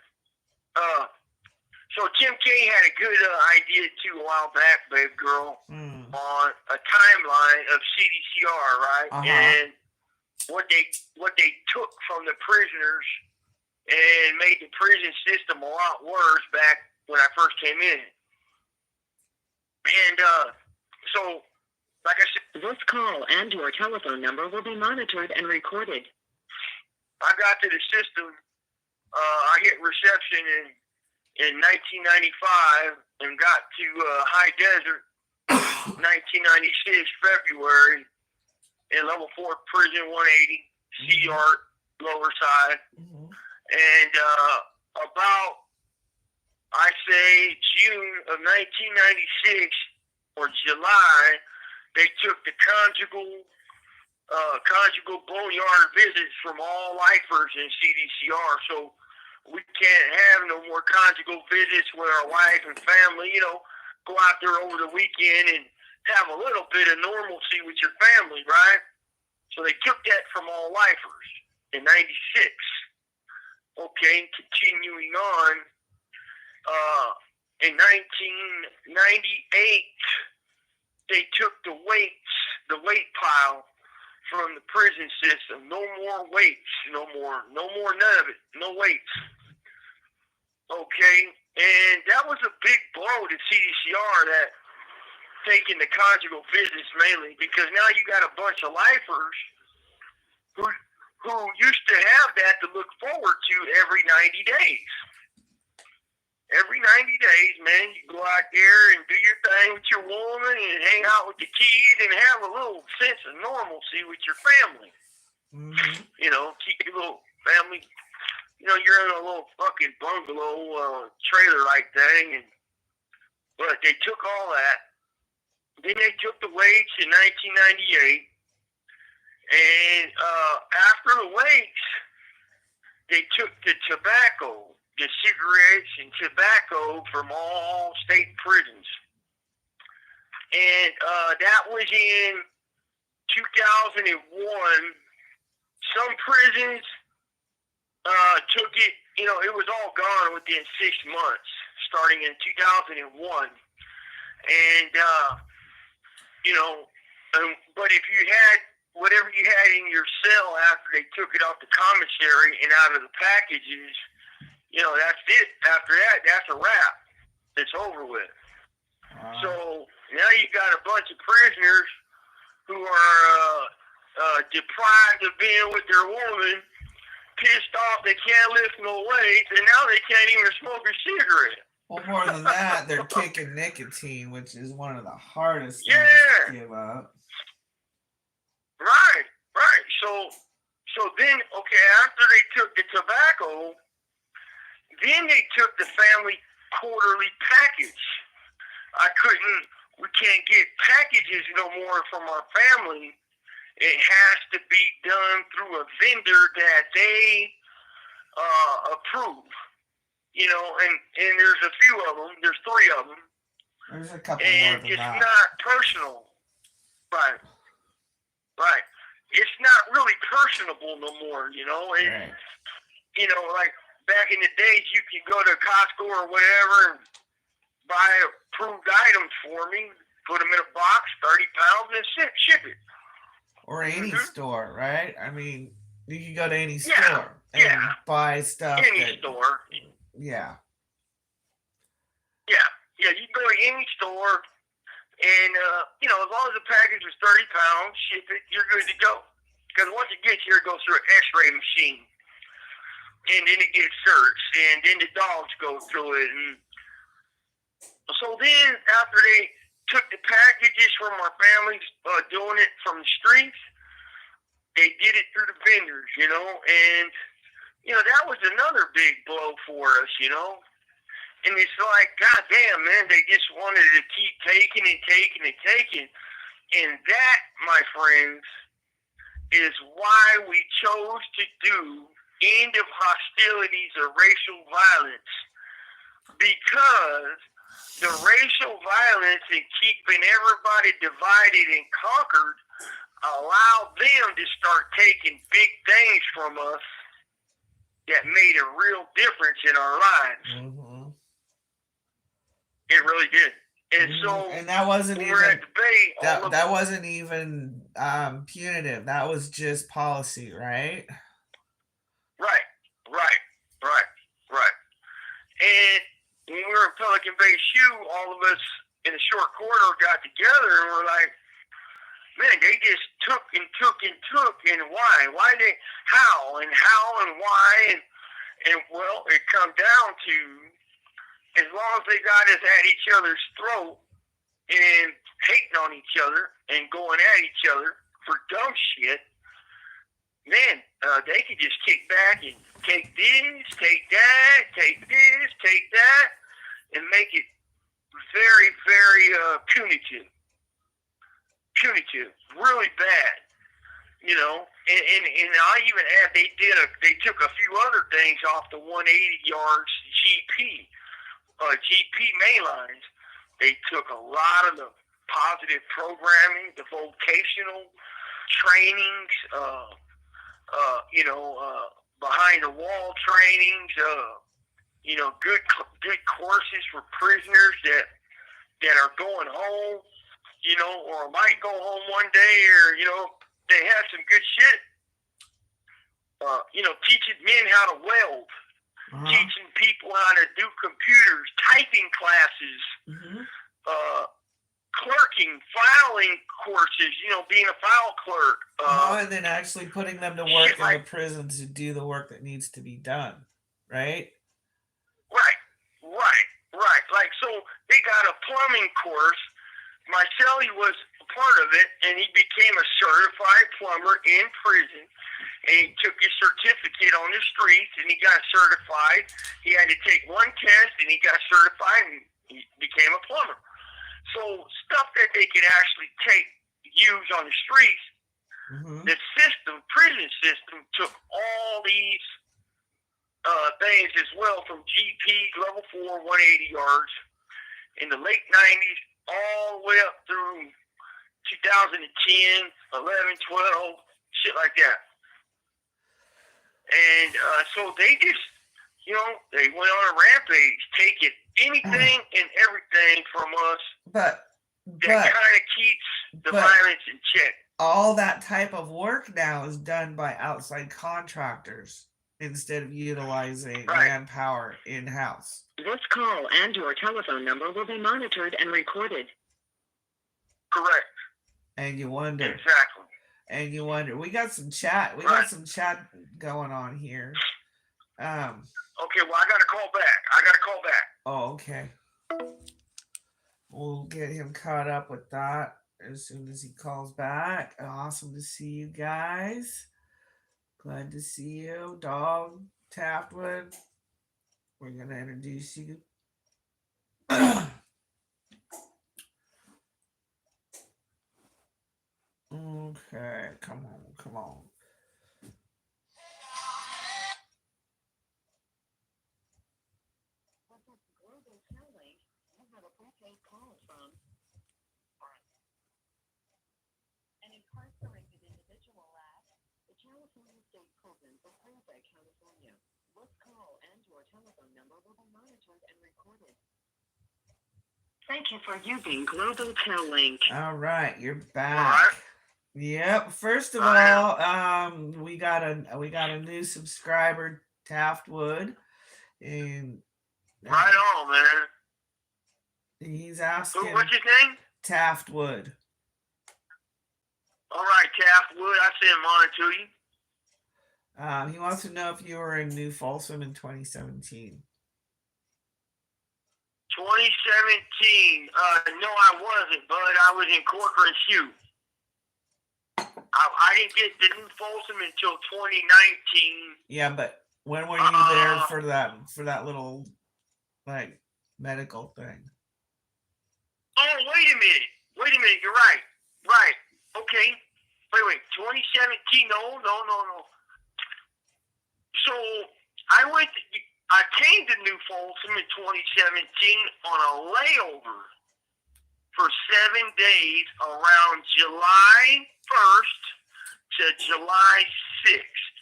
So Kim K had a good idea too a while back, babe girl, on a timeline of CDCR, right? And what they took from the prisoners and made the prison system a lot worse back when I first came in. And so, like I said, this call and your telephone number will be monitored and recorded. I got to the system. I hit reception in 1995 and got to High Desert 1996 February in level 4 prison 180 C-Yard lower side. And about I say June of 1996 or July, they took the conjugal boneyard visits from all lifers in CDCR. So we can't have no more conjugal visits with our wife and family, go out there over the weekend and have a little bit of normalcy with your family, right? So they took that from all lifers in 96. Okay, continuing on, in 1998, they took the weight pile from the prison system. No more weights, no more, none of it, no weights. Okay, and that was a big blow to CDCR, that taking the conjugal visits mainly, because now you got a bunch of lifers who used to have that to look forward to every 90 days. Every 90 days, man, you go out there and do your thing with your woman and hang out with the kids and have a little sense of normalcy with your family. Keep your little family. You're in a little fucking bungalow trailer-like thing, but they took all that. Then they took the weights in 1998, and after the weights, they took the tobacco, the cigarettes and tobacco from all state prisons. And that was in 2001. Some prisons took it, it was all gone within 6 months, starting in 2001. And, but if you had whatever you had in your cell after they took it off the commissary and out of the packages, that's it. After that, that's a wrap. It's over with. So now you got a bunch of prisoners who are deprived of being with their woman, pissed off they can't lift no weights, and now they can't even smoke a cigarette. Well, more than that, they're kicking nicotine, which is one of the hardest things to give up. Right. So then, after they took the tobacco, then they took the family quarterly package. We can't get packages no more from our family it has to be done through a vendor that they approve. You know, and there's a few of them. There's 3 of them. There's a couple and more than it's that. not personal. Right. Right. It's not really personable no more, you know. Right. You know, like back in the days, you could go to Costco or whatever and buy approved items for me, put them in a box, 30 pounds, and ship it. Or any store, right? I mean, you can go to any Yeah, store and buy stuff. Any store. Yeah. Yeah. Yeah, you can go to any store, and, you know, as long as the package is 30 pounds, ship it, you're good to go. Because once it gets here, it goes through an x-ray machine. And then it gets searched, and then the dogs go through it. And so then, after they took the packages from our families, doing it from the streets, they did it through the vendors, you know. And, you know, that was another big blow for us, you know. And it's like, goddamn, man, they just wanted to keep taking and taking and taking. And that, my friends, is why we chose to do end of hostilities or racial violence. Because the racial violence and keeping everybody divided and conquered allowed them to start taking big things from us that made a real difference in our lives. Mm-hmm. It really did. And so, and that wasn't even that wasn't even punitive. That was just policy, right? Right. And when we were in Pelican Bay Shoe, all of us in a short corridor got together and were like, man, they just took and took and took, and why? Why they? How and why? And well, it come down to, as long as they got us at each other's throat and hating on each other and going at each other for dumb shit, man, they could just kick back and take this, take that, take this, take that, and make it very, very punitive, really bad, you know. And I even add they took a few other things off the 180 yards GP main lines. They took a lot of the positive programming, the vocational trainings, you know, behind the wall trainings, you know, good courses for prisoners that are going home, you know, or might go home one day, or, you know, they have some good shit. You know, teaching men how to weld, teaching people how to do computers, typing classes, clerking, filing courses, you know, being a file clerk. And then actually putting them to work in the prison to do the work that needs to be done, right? Right. Like, so they got a plumbing course. My cellie was a part of it, and he became a certified plumber in prison. And he took his certificate on the streets, and he got certified. He had to take one test, and he got certified, and he became a plumber. So stuff that they could actually use on the streets, the prison system took all these things as well, from GP level 4, 180 yards in the late 90s, all the way up through 2010, 11, 12, shit like that. And so they just, you know, they went on a rampage, taking anything and everything from us that kind of keeps the violence in check. All that type of work now is done by outside contractors instead of utilizing manpower in-house. This call and your telephone number will be monitored and recorded. Correct. And you wonder. Exactly. And you wonder. We got some chat. We got some chat going on here. Okay, well, I got to call back. Oh, okay. We'll get him caught up with that as soon as he calls back. Awesome to see you guys. Glad to see you, Dog Taftwood. We're going to introduce you. Okay, come on. An incarcerated individual asked, the California State Prison for Brant, California. This call and your telephone number will be monitored and recorded. Thank you for using Global Tel Link. All right, you're back. All right. Yep. First of all, we got a new subscriber, Taft Wood, and Right on, man. he's asking. What's his name? Taft Wood. All right, Taft Wood. I send mine to you. He wants to know if you were in New Folsom in 2017. 2017. No, I wasn't, but I was in Corcoran Shoe. I didn't get to New Folsom until 2019. Yeah, but when were you there for that little like medical thing? Oh, wait a minute. You're right. Right. Okay. Wait. 2017. No. So I came to New Folsom in 2017 on a layover for 7 days around July 1st to July 6th.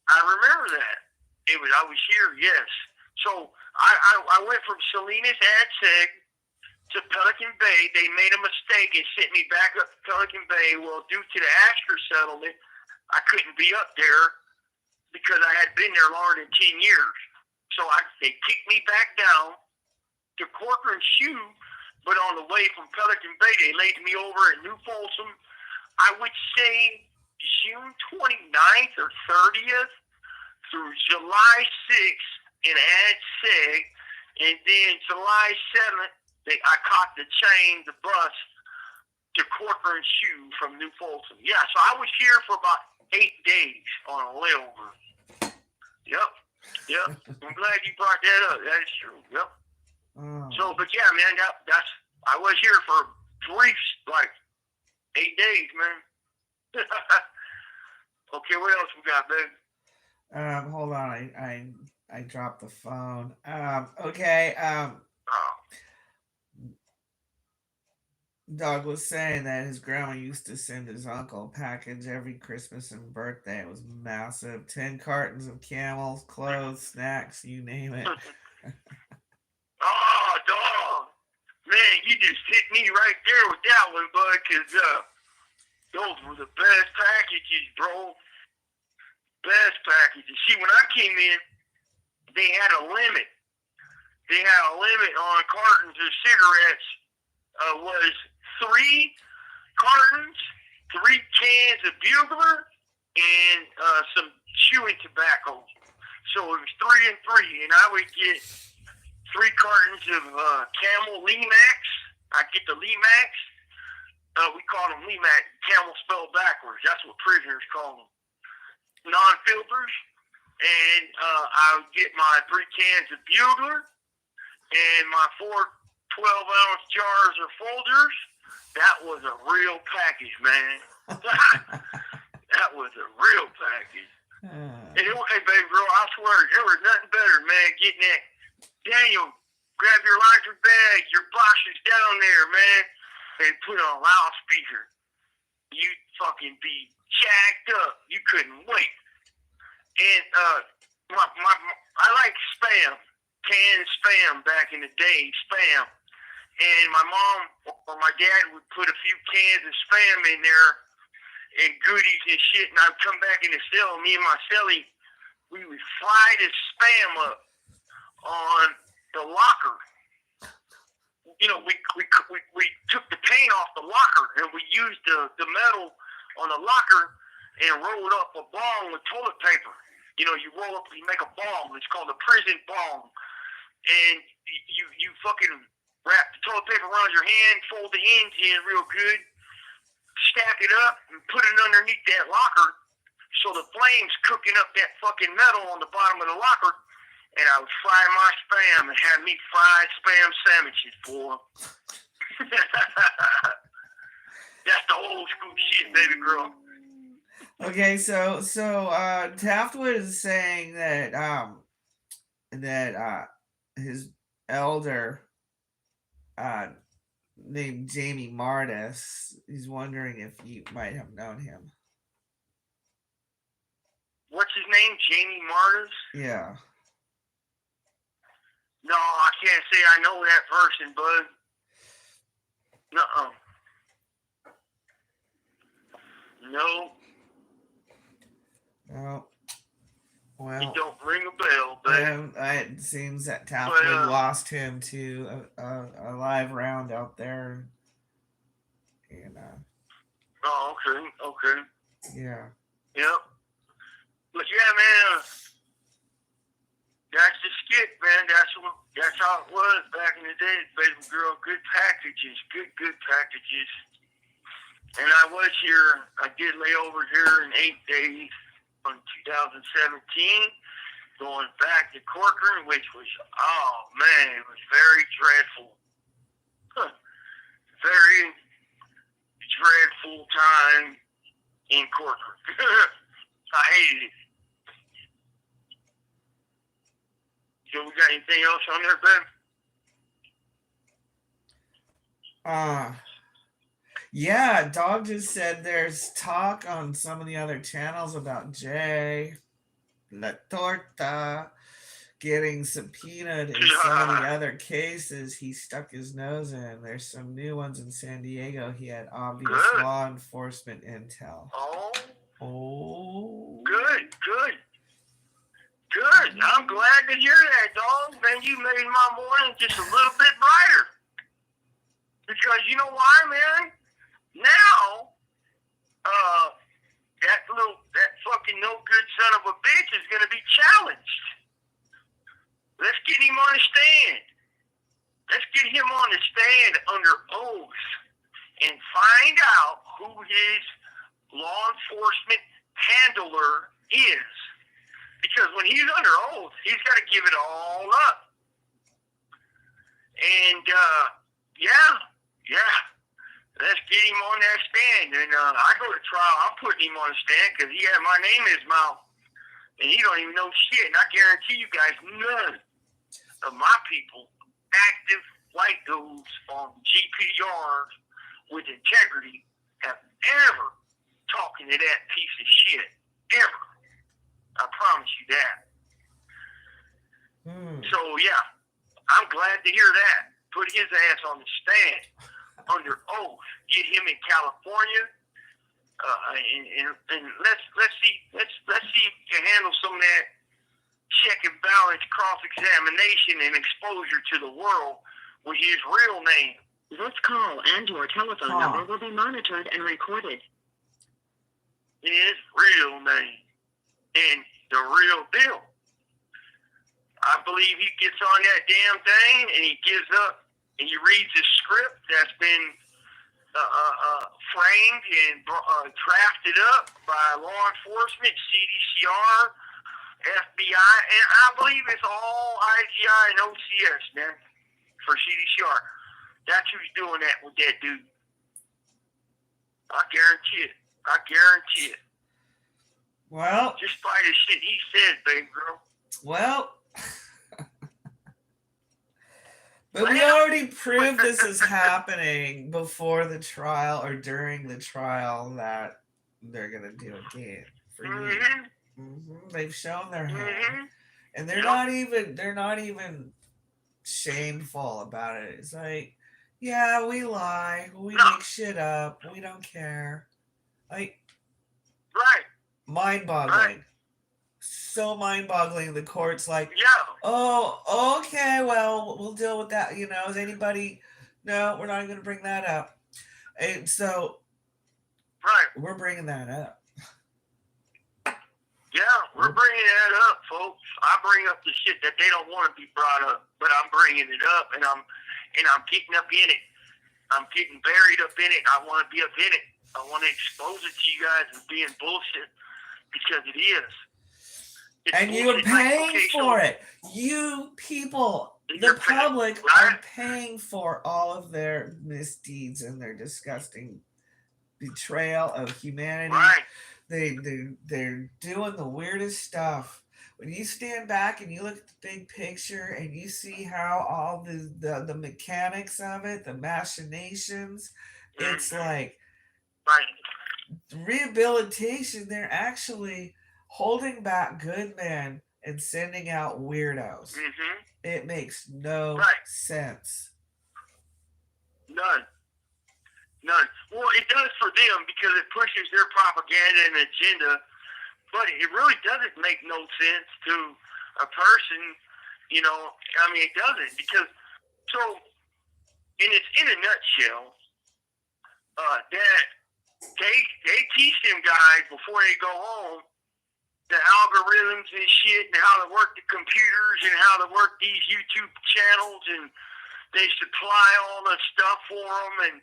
I remember that. I was here, yes. So I went from Salinas Ad-Seg to Pelican Bay. They made a mistake and sent me back up to Pelican Bay. Well, due to the Astor settlement, I couldn't be up there because I had been there longer than 10 years. So they kicked me back down to Corcoran Shoe, but on the way from Pelican Bay, they laid me over in New Folsom. I would say June 29th or 30th through July 6th in Ad-Seg, and then July 7th, I caught the bus to Corcoran Shoe from New Folsom. Yeah, so I was here for about 8 days on a layover. Yep. I'm glad you brought that up. That is true. Yep. Oh. So, but yeah, man, I was here for brief, like 8 days, man. Okay, what else we got, babe? Hold on, I dropped the phone. Okay. Doug was saying that his grandma used to send his uncle a package every Christmas and birthday. It was massive. 10 cartons of Camels, clothes, snacks, you name it. Oh, dog. Man, you just hit me right there with that one, bud, because those were the best packages, bro. Best packages. See, when I came in, they had a limit. They had a limit on cartons of cigarettes. Was 3 cartons, 3 cans of Bugler, and some chewing tobacco. So it was 3 and 3, and I would get 3 cartons of Camel Lemax. I'd get the Lemax. We call them Lemax. Camel spelled backwards. That's what prisoners call them. Non-filters. And I would get my 3 cans of Bugler and my 4 12-ounce jars or Folgers. That was a real package, man. That was a real package. And hey, baby girl, I swear, there was nothing better, man, getting that. Daniel, grab your laundry bag, your boxes down there, man, and put on a loudspeaker. You'd fucking be jacked up. You couldn't wait. And I like Spam, canned Spam back in the day, Spam. And my mom or my dad would put a few cans of Spam in there and goodies and shit, and I'd come back in the cell. Me and my cellie, we would fry this Spam up on the locker. You know, we took the paint off the locker, and we used the metal on the locker and rolled up a ball with toilet paper. You know, you roll up, you make a ball. It's called a prison ball. And you fucking wrap the toilet paper around your hand, fold the ends in real good, stack it up, and put it underneath that locker so the flame's cooking up that fucking metal on the bottom of the locker. And I would fry my Spam and have me fried Spam sandwiches, boy. That's the old school shit, baby girl. Okay, so Taftwood is saying that his elder named Jamie Martis, he's wondering if you might have known him. What's his name? Jamie Martis? Yeah. No, I can't say I know that person, bud. Nuh-uh. No. Oh. Well, it don't ring a bell, but it seems that Taftwood lost him to a live round out there. And oh, okay. Yeah. Yep. But yeah, man, that's the skit, man. That's how it was back in the day, baby girl. Good packages, good packages. And I was here. I did lay over here in 8 days on 2017, going back to Corcoran, which was, oh man, it was very dreadful. Very dreadful time in Corcoran. I hated it. So we got anything else on there, Ben? Yeah, Dog just said there's talk on some of the other channels about Jay La Torta getting subpoenaed in some of the other cases he stuck his nose in. There's some new ones in San Diego. He had obvious law enforcement intel. Oh. Good. I'm glad to hear that, dog. Man, you made my morning just a little bit brighter. Because you know why, man? Now, that fucking no good son of a bitch is gonna be challenged. Let's get him on the stand. Let's get him on the stand under oath and find out who his law enforcement handler is. Because when he's under oath, he's got to give it all up. And, yeah. Let's get him on that stand. And I go to trial. I'm putting him on the stand because he had my name in his mouth. And he don't even know shit. And I guarantee you guys, none of my people, active white dudes on GPRs with integrity, have ever talking to that piece of shit. Ever. I promise you that. So, yeah, I'm glad to hear that. Put his ass on the stand under oath. Get him in California. And let's see if you can handle some of that check and balance cross-examination and exposure to the world with his real name. This call and your telephone number will be monitored and recorded. His real name. And the real deal. I believe he gets on that damn thing and he gives up and he reads his script that's been framed and drafted up by law enforcement, CDCR, FBI, and I believe it's all IGI and OCS, man, for CDCR. That's who's doing that with that dude. I guarantee it. Well, just by the shit he said, baby girl. Well, but we already proved this is happening before the trial or during the trial that they're gonna do a game for you. They've shown their hand, and they're not even shameful about it. It's like, yeah, we lie, we make shit up, we don't care. Like, right. Mind-boggling. Right. So mind-boggling. The court's like, yeah. Oh, okay, well, we'll deal with that. You know, is anybody? No, we're not even going to bring that up. And so, right, we're bringing that up. Yeah, we're bringing that up, folks. I bring up the shit that they don't want to be brought up, but I'm bringing it up, and I'm getting up in it. I'm getting buried up in it. I want to be up in it. I want to expose it to you guys as being bullshit. Because it is. And you're paying for it. You people, the public, are paying for all of their misdeeds and their disgusting betrayal of humanity. Right. They're doing the weirdest stuff. When you stand back and you look at the big picture and you see how all the mechanics of it, the machinations, it's Mm-hmm. like Right. rehabilitation. They're actually holding back good men and sending out weirdos. Mm-hmm. It makes no Right. sense. None. None. Well, it does for them because it pushes their propaganda and agenda, but it really doesn't make no sense to a person, you know. I mean, it doesn't because so, and it's in a nutshell that they teach them guys before they go home the algorithms and shit and how to work the computers and how to work these YouTube channels, and they supply all the stuff for them,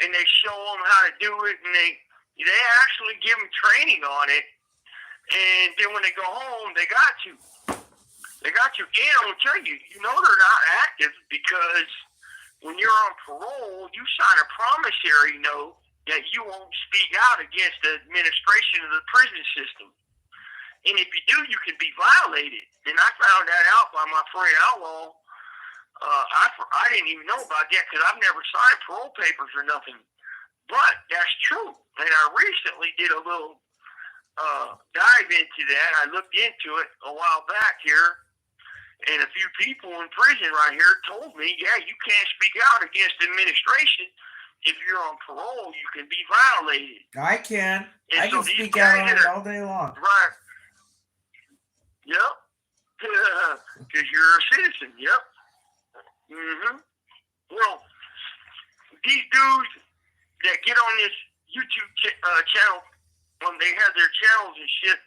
and they show them how to do it, and they actually give them training on it, and then when they go home, they got you. And I'm gonna tell you, you know they're not active because when you're on parole, you sign a promissory note that you won't speak out against the administration of the prison system. And if you do, you can be violated. And I found that out by my friend Outlaw. I didn't even know about that because I've never signed parole papers or nothing. But that's true. And I recently did a little dive into that. I looked into it a while back here. And a few people in prison right here told me, yeah, you can't speak out against the administration. If you're on parole, you can be violated. I can. And I so can speak out on it all day long. Right. Yep. Because you're a citizen. Yep. Mm-hmm. Well, these dudes that get on this YouTube channel, when they have their channels and shit,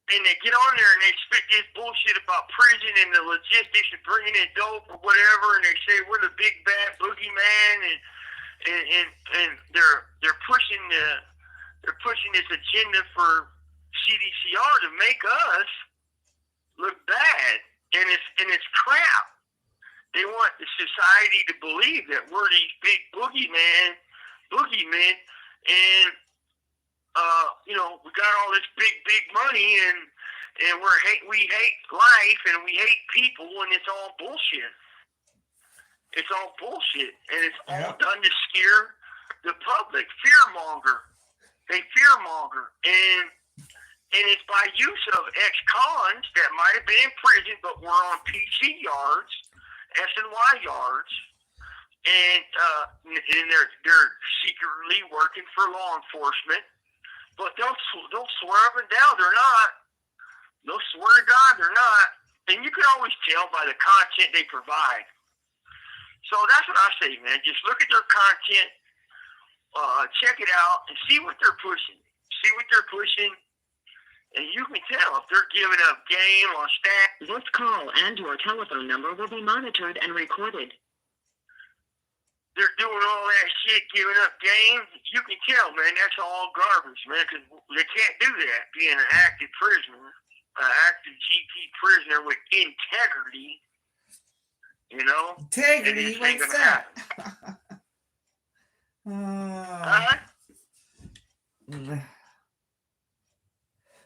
and they get on there and they spit this bullshit about prison and the logistics of bringing in dope or whatever, and they say we're the big bad boogeyman, and they're pushing this agenda for CDCR to make us look bad, and it's crap. They want the society to believe that we're these big boogeymen, and we got all this big money, and we hate life, and we hate people, and it's all bullshit. It's all bullshit, and it's all done to scare the public. Fearmonger. They fearmonger, and it's by use of ex-cons that might have been in prison, but were on PC yards, S&Y yards, and they're secretly working for law enforcement. But they'll swear up and down they're not. They'll swear to God they're not. And you can always tell by the content they provide. So that's what I say, man. Just look at their content, check it out, and see what they're pushing. And you can tell if they're giving up game on staff. This call and your telephone number will be monitored and recorded. They're doing all that shit, giving up game. You can tell, man, that's all garbage, man, because they can't do that, being an active prisoner, an active GP prisoner with integrity, you know? Integrity? What's that?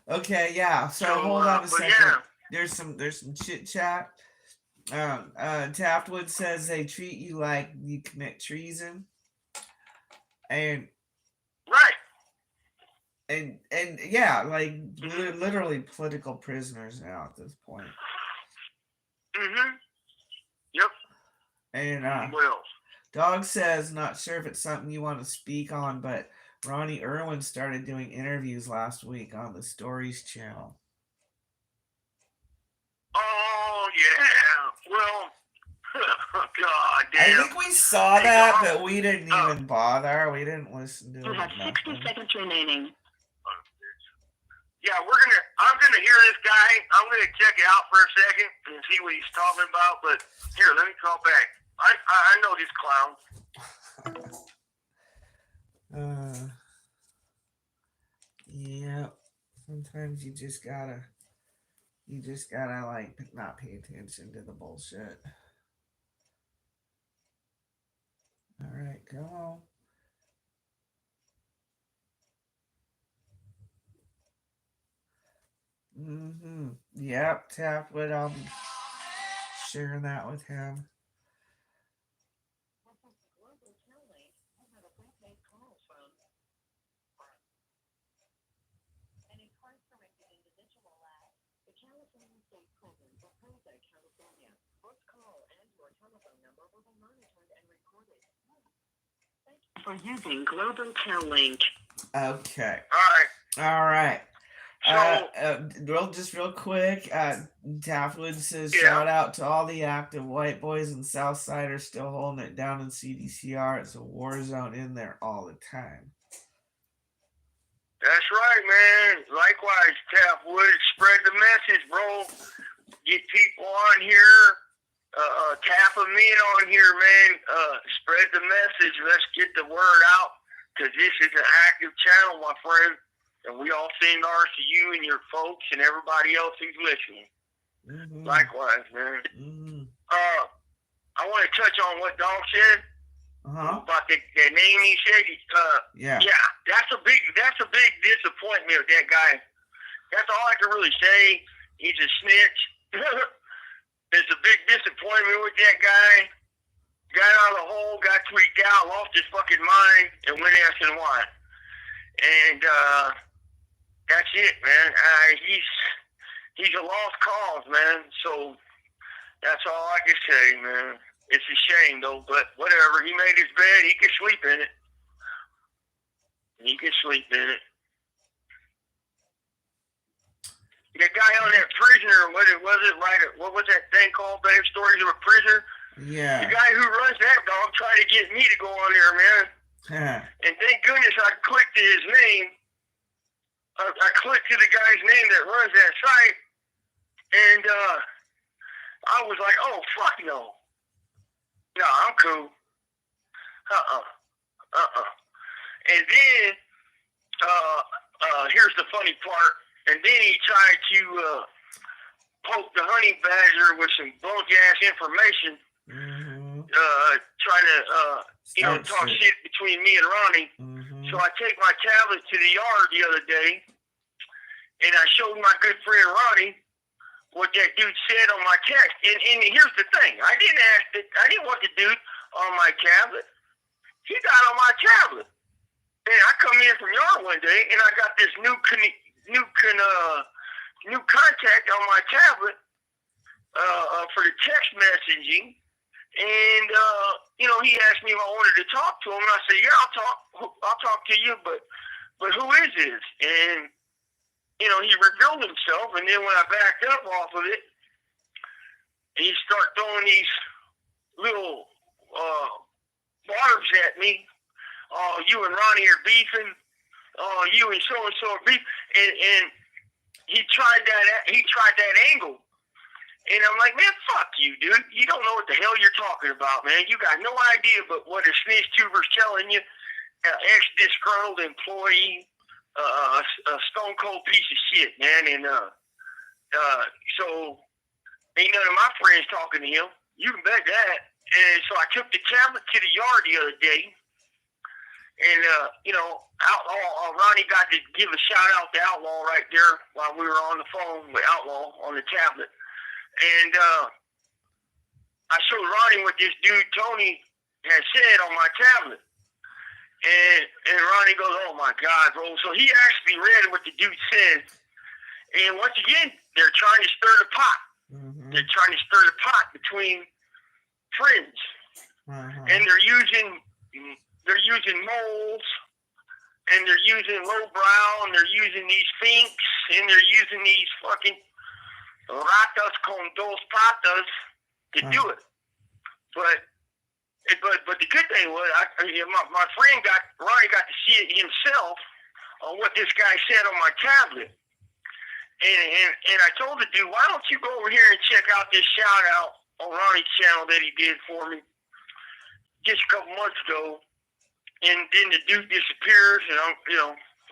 Okay, yeah. So hold on a second. Yeah. There's some chit chat. Taftwood says they treat you like you commit treason, and and yeah, like literally political prisoners now at this point. Yep. And Dog says not sure if it's something you want to speak on, but Ronnie Irwin started doing interviews last week on the Stories channel. Oh yeah. Well, God damn. I think we saw that, but we didn't even bother. We didn't listen to it. You have 60 seconds remaining. Yeah, I'm gonna hear this guy. I'm gonna check it out for a second and see what he's talking about. But here, let me call back. I know this clown. Yeah. Sometimes you just gotta like not pay attention to the bullshit. All right, go on. Yep, Tapwood. I'll be sharing that with him. Global Telling, you have a prepaid call from an incarcerated individual at the California State Prison for Brant, California. This call and your telephone number will be monitored and recorded. Thank you for using Global Telling. Okay. All right. So, real quick, Tapwood says, shout out to all the active white boys in Southsiders still holding it down in CDCR. It's a war zone in there all the time. That's right, man. Likewise, Tapwood, spread the message, bro. Get people on here. Tap them in on here, man. Spread the message. Let's get the word out, because this is an active channel, my friend. And we all send ours to you and your folks and everybody else who's listening. Likewise, man. I want to touch on what Dog said about the name he said. Yeah, that's a big disappointment with that guy. That's all I can really say. He's a snitch. It's a big disappointment with that guy. Got out of the hole, got tweaked out, lost his fucking mind, and went asking why. And that's it, man. He's a lost cause, man. So that's all I can say, man. It's a shame, though, but whatever. He made his bed. He can sleep in it. He can sleep in it. The guy on that prisoner, what was that thing called, babe? Stories of a Prisoner? Yeah. The guy who runs that dog tried to get me to go on there, man. And thank goodness I clicked to his name. I clicked to the guy's name that runs that site, and I was like, oh, fuck no. No, I'm cool. And then, here's the funny part. And then he tried to poke the honey badger with some bunk-ass information, trying to, talk shit between me and Ronnie. So I take my tablet to the yard the other day, and I showed my good friend Ronnie what that dude said on my text. And here's the thing: I didn't want the dude on my tablet. He got on my tablet, and I come in from yard one day, and I got this new contact on my tablet for the text messaging. And he asked me if I wanted to talk to him, and I said, "Yeah, I'll talk to you, but who is this?" And he revealed himself. And then when I backed up off of it, he started throwing these little barbs at me. Oh, you and Ronnie are beefing. Oh, you and so are beefing. And he tried that angle. And I'm like, man, fuck you, dude. You don't know what the hell you're talking about, man. You got no idea but what a snitch tuber's telling you. Ex-disgruntled employee, a stone cold piece of shit, man. And so ain't none of my friends talking to him. You can bet that. And so I took the tablet to the yard the other day. And, Outlaw, Ronnie got to give a shout out to Outlaw right there while we were on the phone with Outlaw on the tablet. And I showed Ronnie what this dude, Tony, had said on my tablet. And Ronnie goes, oh, my God, bro. So he actually read what the dude said. And once again, they're trying to stir the pot. They're trying to stir the pot between friends. And they're using moles, and they're using lowbrow, and they're using these finks, and they're using these fucking ratas con dos patas to do it. But the good thing was, my friend Ronnie got to see it himself on what this guy said on my tablet. And I told the dude, why don't you go over here and check out this shout out on Ronnie's channel that he did for me just a couple months ago. And then the dude disappears, and I'm,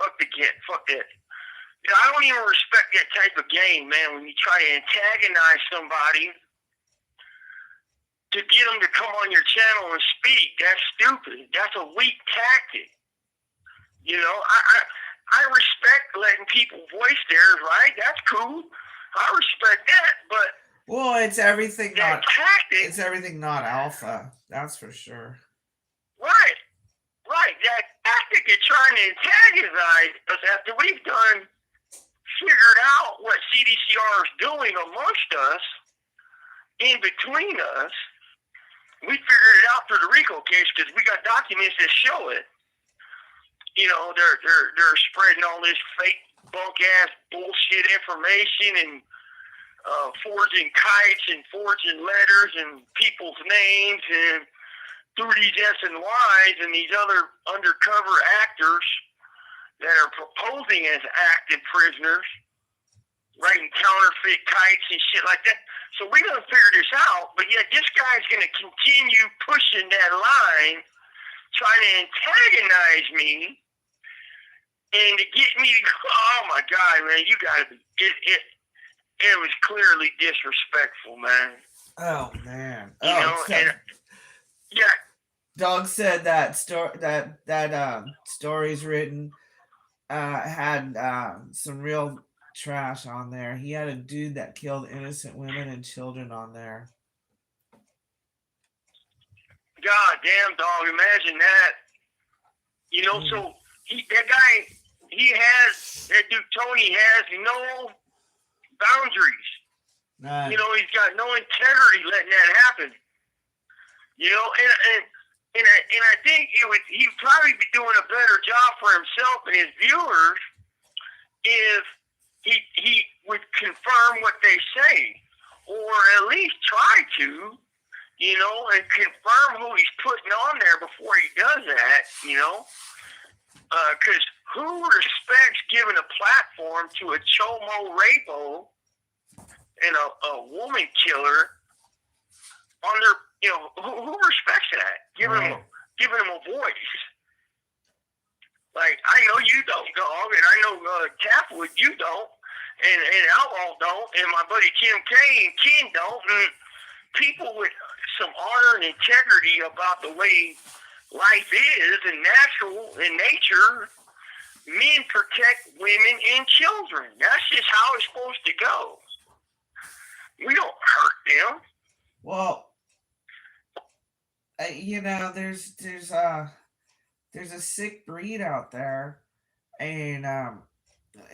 fuck the cat, fuck that. I don't even respect that type of game, man. When you try to antagonize somebody to get them to come on your channel and speak, that's stupid. That's a weak tactic. I respect letting people voice theirs, right? That's cool. I respect that, but well, it's everything that not tactic, it's everything not alpha. That's for sure. right? That tactic is trying to antagonize us after we've figured out what CDCR is doing amongst us, in between us. We figured it out for the RICO case because we got documents that show it. You know, they're spreading all this fake bunk ass bullshit information and forging kites and forging letters and people's names and through these S&Ys and these other undercover actors that are proposing as active prisoners, writing counterfeit kites and shit like that. So we're going to figure this out, but yet this guy's going to continue pushing that line, trying to antagonize me and to get me to go, oh my God, man, you got to be, it was clearly disrespectful, man. Oh, man. You know, so, and, yeah. Dog said that stories written had some real trash on there. He had a dude that killed innocent women and children on there. God damn, dog, imagine that. You know, so that dude Tony has no boundaries. Right. You know, he's got no integrity letting that happen. You know, and I think he'd probably be doing a better job for himself and his viewers if he would confirm what they say, or at least try to, you know, and confirm who he's putting on there before he does that, you know, because who respects giving a platform to a chomo rapo and a woman killer on their, you know, who respects that? Giving them a voice. Like, I know you don't, dog, and I know Tapwood, you don't, and Outlaw don't, and my buddy Kim K and Ken don't, and people with some honor and integrity about the way life is and natural in nature, men protect women and children. That's just how it's supposed to go. We don't hurt them. Well, you know, there's a sick breed out there, and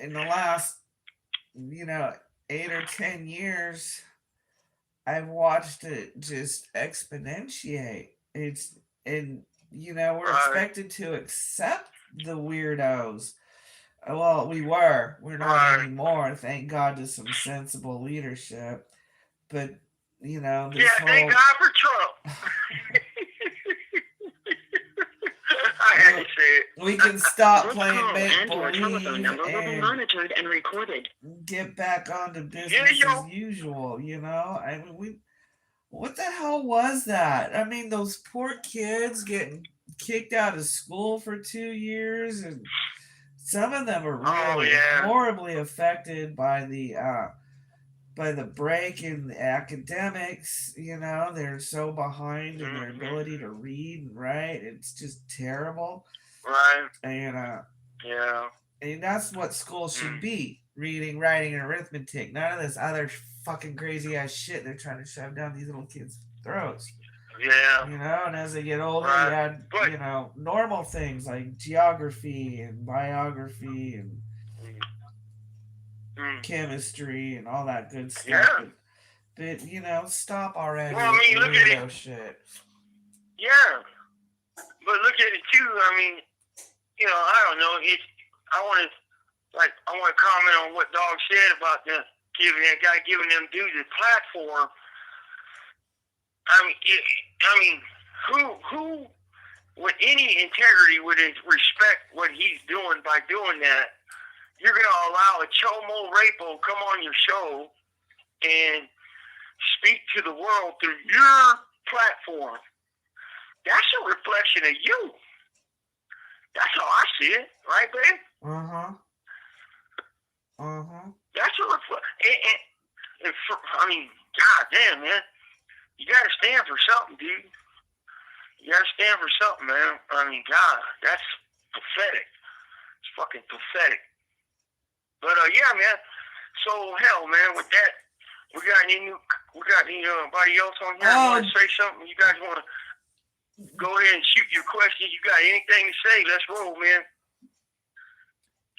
in the last, you know, 8 or 10 years, I've watched it just exponentiate. You know, we're expected to accept the weirdos. Well, we're not anymore. Thank God to some sensible leadership. But, you know, thank God for Trump. I had to say it. We can stop playing make believe and monitored and recorded. Get back on to business as usual. You know, I mean, what the hell was that? I mean, those poor kids getting kicked out of school for 2 years, and some of them are really horribly affected by the break in the academics. You know, they're so behind in their ability to read and write. It's just terrible. Right. And yeah. And that's what school should be: reading, writing, and arithmetic. None of this other fucking crazy ass shit they're trying to shove down these little kids' throats. Yeah. You know, and as they get older, you add, you know, normal things like geography and biography and chemistry and all that good stuff. Yeah. But you know, stop already. Well, I mean, look at it. Shit. Yeah. But look at it too. I mean, you know, I don't know. I want to comment on what Dog said about that guy giving them dudes a platform. Who with any integrity would respect what he's doing by doing that? You're going to allow a chomo rapo come on your show and speak to the world through your platform. That's a reflection of you. That's how I see it, right, babe? That's a reflection. God damn, man. You got to stand for something, dude. You got to stand for something, man. I mean, God, that's pathetic. It's fucking pathetic. But yeah, man. So hell, man. With that, we got anybody else on here want to say something? You guys want to go ahead and shoot your questions? You got anything to say? Let's roll, man.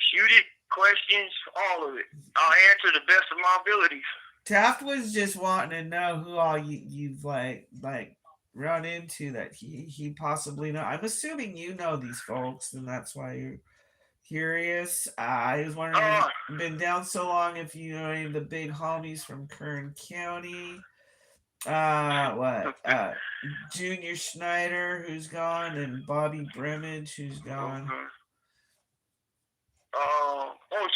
Shoot it. Questions, all of it. I'll answer the best of my abilities. Taft was just wanting to know who all you've like run into that he possibly know. I'm assuming you know these folks, and that's why you're curious. I was wondering, you've been down so long, if you know any of the big homies from Kern County. Junior Schneider, who's gone, and Bobby Brimage, who's gone.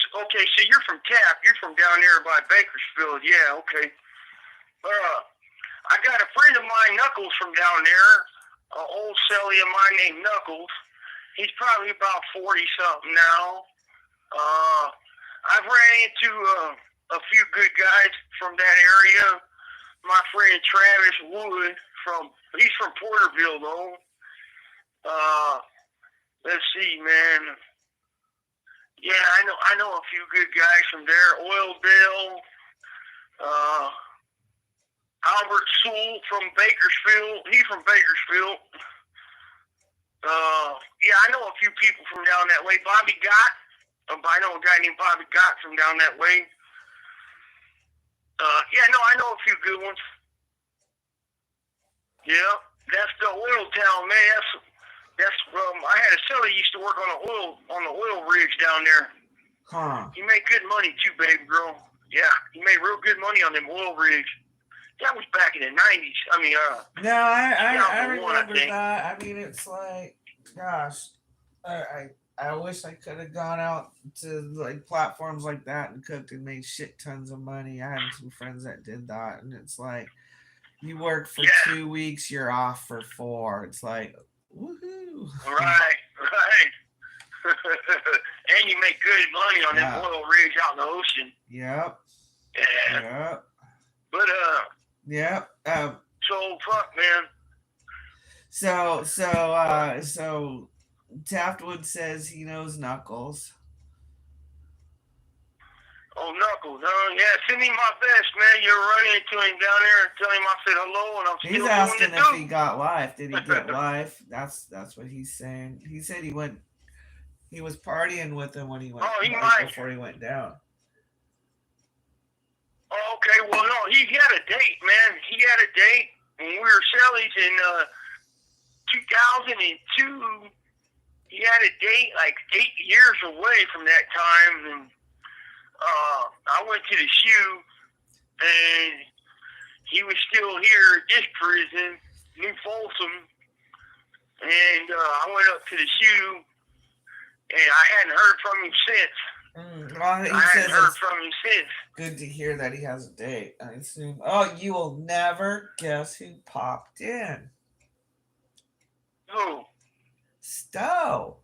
Okay, so you're from Taft. You're from down there by Bakersfield. Yeah, okay. I got a friend of mine, Knuckles, from down there. An old celly of mine named Knuckles. He's probably about 40-something now. I've ran into a few good guys from that area. My friend Travis Wood, he's from Porterville, though. Let's see, man. Yeah, I know a few good guys from there. Oildale, Albert Sewell from Bakersfield. He's from Bakersfield. Yeah, I know a few people from down that way. Bobby Gott. I know a guy named Bobby Gott from down that way. Yeah, no, I know a few good ones. Yeah, that's the oil town, man. That's I had a celly used to work on the oil rigs down there. Huh. He made good money too, baby girl. Yeah, he made real good money on them oil rigs. That was back in the 90s. I mean, no, I remember that. I mean, it's like, gosh, I wish I could have gone out to like platforms like that and cooked and made shit tons of money. I had some friends that did that, and it's like, you work for 2 weeks, you're off for 4. It's like, woohoo! Right. And you make good money on them oil rigs out in the ocean. Yep. Yeah. Yep. But Yep. So fuck, man. So Taftwood says he knows Knuckles. Oh, Knuckles, huh? Yeah, send me my best, man. You're running into him down there and tell him I said hello, and I'm still He's doing asking the if do. he got life. Did he get life? That's what he's saying. He said he was partying with him when he went before he went down. Oh, okay, well, no, he had a date, man. He had a date when we were cellies in 2002. He had a date like 8 years away from that time, and I went to the shoe, and he was still here at this prison, New Folsom, and I went up to the shoe, and I hadn't heard from him since. Well, he I hadn't heard from him since. Good to hear that he has a date. I assume. Oh, you will never guess who popped in. Who? Stowe.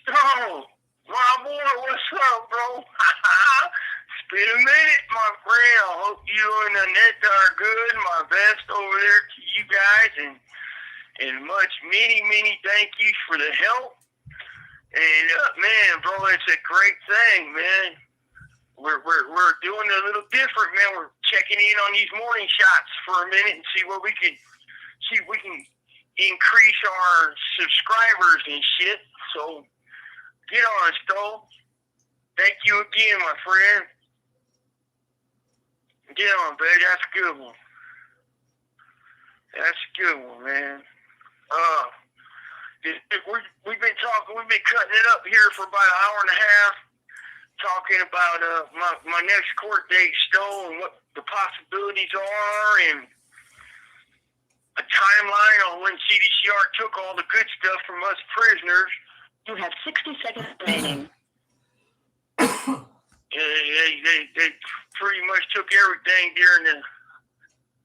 Stowe. My boy, what's up, bro? It's been a minute, my friend. I hope you and Annette are good. My best over there to you guys, and many thank yous for the help. And man, bro, it's a great thing, man. We're doing a little different, man. We're checking in on these morning shots for a minute and see if we can increase our subscribers and shit. So get on, Stowe. Thank you again, my friend. Get on, baby. That's a good one. That's a good one, man. We've been talking. We've been cutting it up here for about an hour and a half, talking about my next court date, Stowe, and what the possibilities are, and a timeline on when CDCR took all the good stuff from us prisoners. You have 60 seconds remaining. They pretty much took everything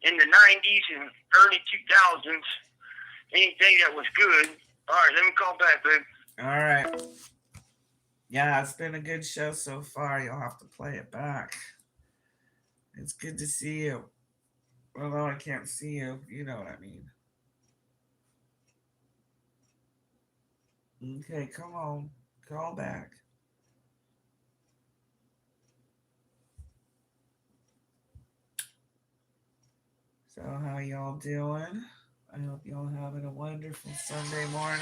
in the 90s and early 2000s. Anything that was good. All right, let me call back, babe. All right. Yeah, it's been a good show so far. You'll have to play it back. It's good to see you. Although I can't see you, you know what I mean. Okay, come on. Call back. So how y'all doing? I hope y'all having a wonderful Sunday morning.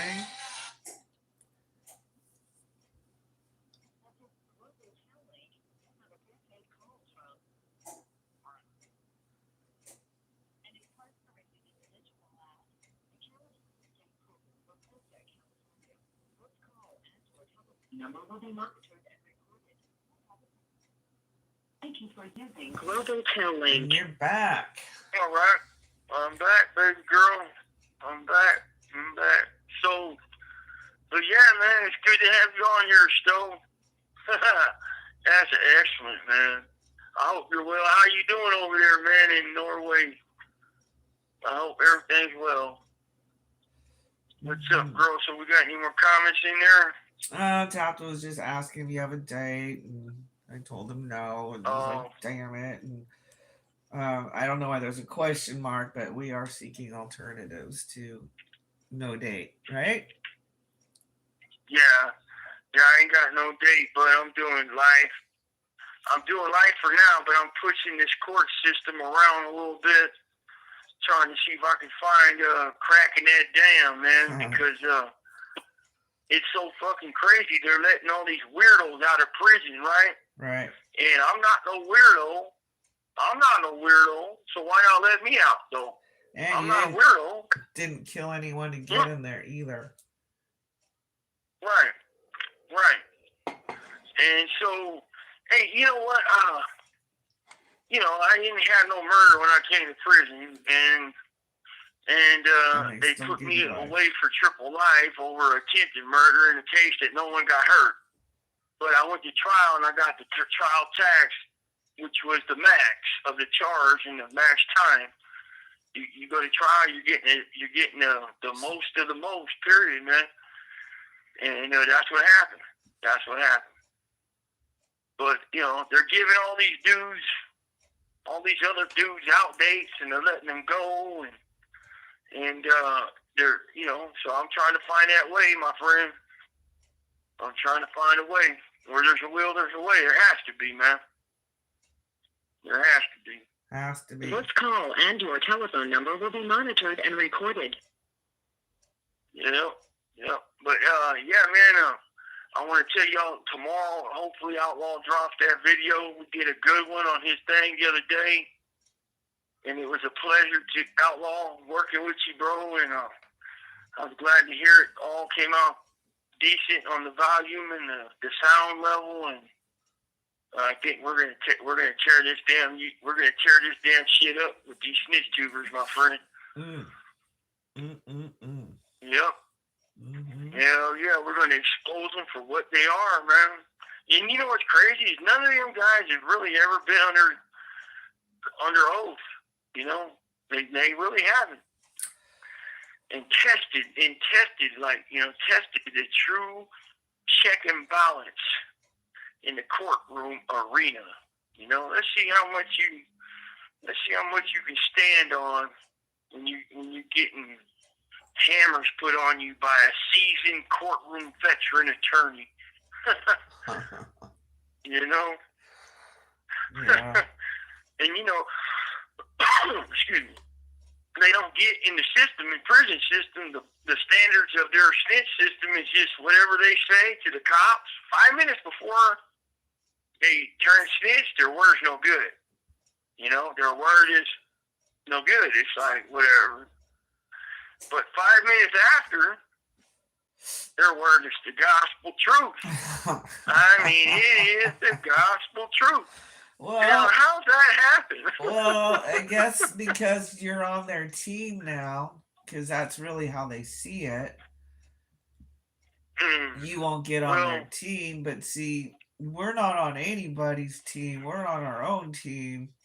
Number will be monitored and recorded. Thank you for using Global Tel Link. And you're back. All right. I'm back, baby girl. I'm back. So yeah, man, it's good to have you on here, Stowe. That's excellent, man. I hope you're well. How you doing over there, man, in Norway? I hope everything's well. What's up, girl? So we got any more comments in there? Tapta was just asking if you have a date, and I told him no, and he was like, damn it. And I don't know why there's a question mark, but we are seeking alternatives to no date, right? Yeah, I ain't got no date, but I'm doing life. I'm doing life for now, but I'm pushing this court system around a little bit, trying to see if I can find cracking that dam, man, because it's so fucking crazy. They're letting all these weirdos out of prison, right? Right. And I'm not no weirdo. So why not let me out, though? And I'm not a weirdo. Didn't kill anyone to get in there either. Right. And so, hey, you know what? I didn't have no murder when I came to prison, and they put me away for triple life over attempted murder in a case that no one got hurt. But I went to trial, and I got the trial tax, which was the max of the charge and the max time. You go to trial, you're getting the most of the most, period, man. And that's what happened. But they're giving all these dudes, all these other dudes out dates, and they're letting them go, and they're So I'm trying to find that way, my friend. I'm trying to find a way. Where there's a will, there's a way. There has to be, man. There has to be. This call and your telephone number will be monitored and recorded. Yep. But yeah, man. I want to tell y'all tomorrow. Hopefully, Outlaw drops that video. We did a good one on his thing the other day, and it was a pleasure to Outlaw working with you, bro. And I was glad to hear it all came out decent on the volume and the sound level. And I think we're gonna tear this damn shit up with these snitch tubers, my friend. Yep. Mm-hmm. Hell yeah, we're gonna expose them for what they are, man. And you know what's crazy is none of them guys have really ever been under oath. They really haven't. And tested tested the true check and balance in the courtroom arena. Let's see how much you can stand on when you getting hammers put on you by a seasoned courtroom veteran attorney. Yeah. And excuse me, they don't get in the system, in prison system, the standards of their snitch system is just whatever they say to the cops 5 minutes before they turn snitch, their word's no good. Their word is no good. It's like, whatever. But 5 minutes after, their word is the gospel truth. I mean, it is the gospel truth. Well, how's that happen? Well, I guess because you're on their team now, because that's really how they see it. You won't get on their team, but see, we're not on anybody's team. We're on our own team.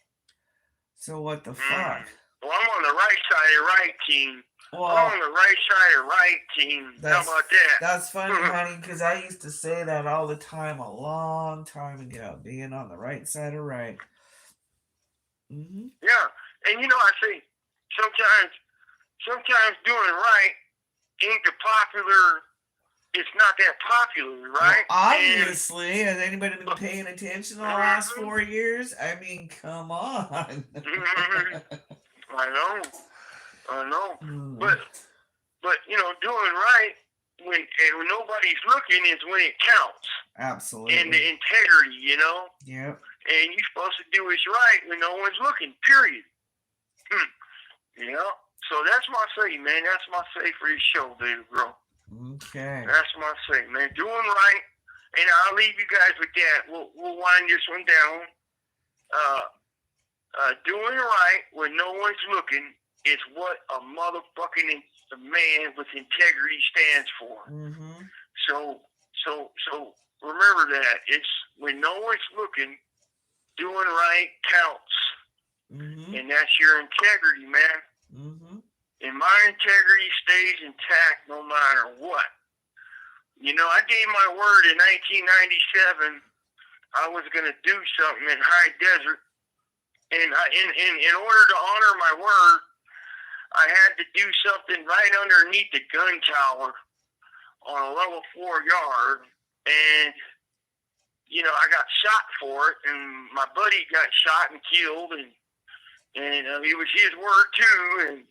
So what the fuck? Well, I'm on the right side of right team. Well, I'm on the right side of right team. How about that? That's funny, honey, because I used to say that all the time a long time ago, being on the right side of right. Mm-hmm. Yeah, and I say sometimes doing right ain't the popular it's not that popular, right? Well, obviously, has anybody been paying attention in the last 4 years? I mean, come on. I know, Hmm. but doing right when nobody's looking is when it counts. Absolutely. And the integrity, Yep. And you're supposed to do what's right when no one's looking. Period. So that's my say, man. That's my say for this show, baby, bro. Okay. That's my say, man. Doing right, and I'll leave you guys with that. We'll wind this one down. Doing right when no one's looking is what a motherfucking man with integrity stands for. Mm-hmm. So remember that. It's when no one's looking, doing right counts. Mm-hmm. And that's your integrity, man. Mm-hmm. And my integrity stays intact no matter what. I gave my word in 1997 I was going to do something in high desert. And in order to honor my word, I had to do something right underneath the gun tower on a level 4 yard. And, I got shot for it. And my buddy got shot and killed. And it was his word, too.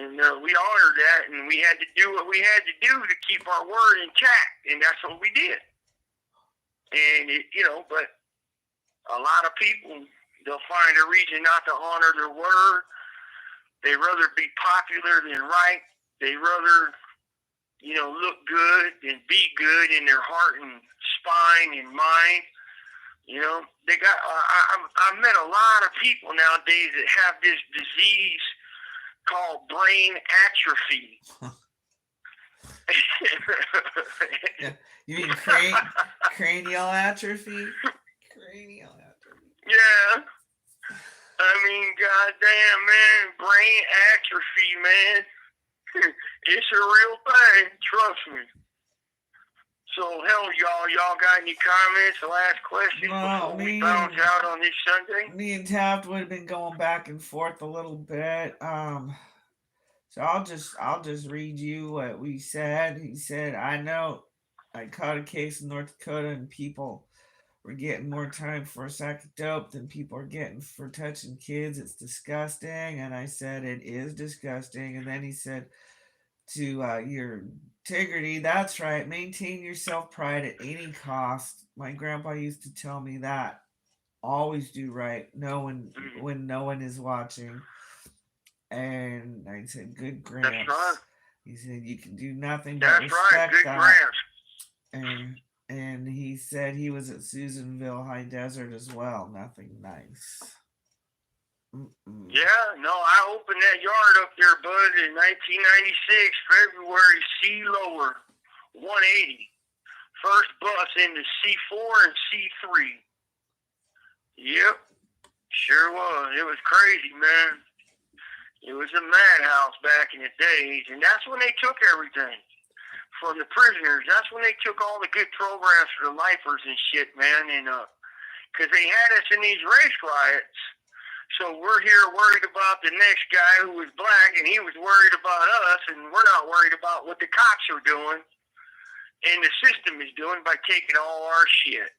And we honored that. And we had to do what we had to do to keep our word intact. And that's what we did. And, but a lot of people, they'll find a reason not to honor their word. They rather be popular than right. They rather, look good than be good in their heart and spine and mind. They got. I've met a lot of people nowadays that have this disease called brain atrophy. Yeah. You mean cranial atrophy? Cranial atrophy. Yeah. I mean, goddamn, man, brain atrophy, man. It's a real thing, trust me. So, hell, y'all got any comments? The last question before we bounce out on this Sunday? Me and Taft would have been going back and forth a little bit. So I'll just read you what we said. He said, I know I caught a case in North Dakota and people were getting more time for a sack of dope than people are getting for touching kids. It's disgusting. And I said, it is disgusting. And then he said, to your integrity, that's right. Maintain your self-pride at any cost. My grandpa used to tell me that. Always do right. When no one is watching. And I said, good Gramps. That's right. He said, you can do nothing but respect right. Good that. Gramps. And he said he was at Susanville High Desert as well. Nothing nice. Mm-mm. Yeah, no, I opened that yard up there, bud, in 1996, February, C lower, 180. First bus into C4 and C3. Yep, sure was. It was crazy, man. It was a madhouse back in the days, and that's when they took everything from the prisoners. That's when they took all the good programs for the lifers and shit, man, and because they had us in these race riots. So we're here worried about the next guy who was black, and he was worried about us, and we're not worried about what the cops are doing and the system is doing by taking all our shit.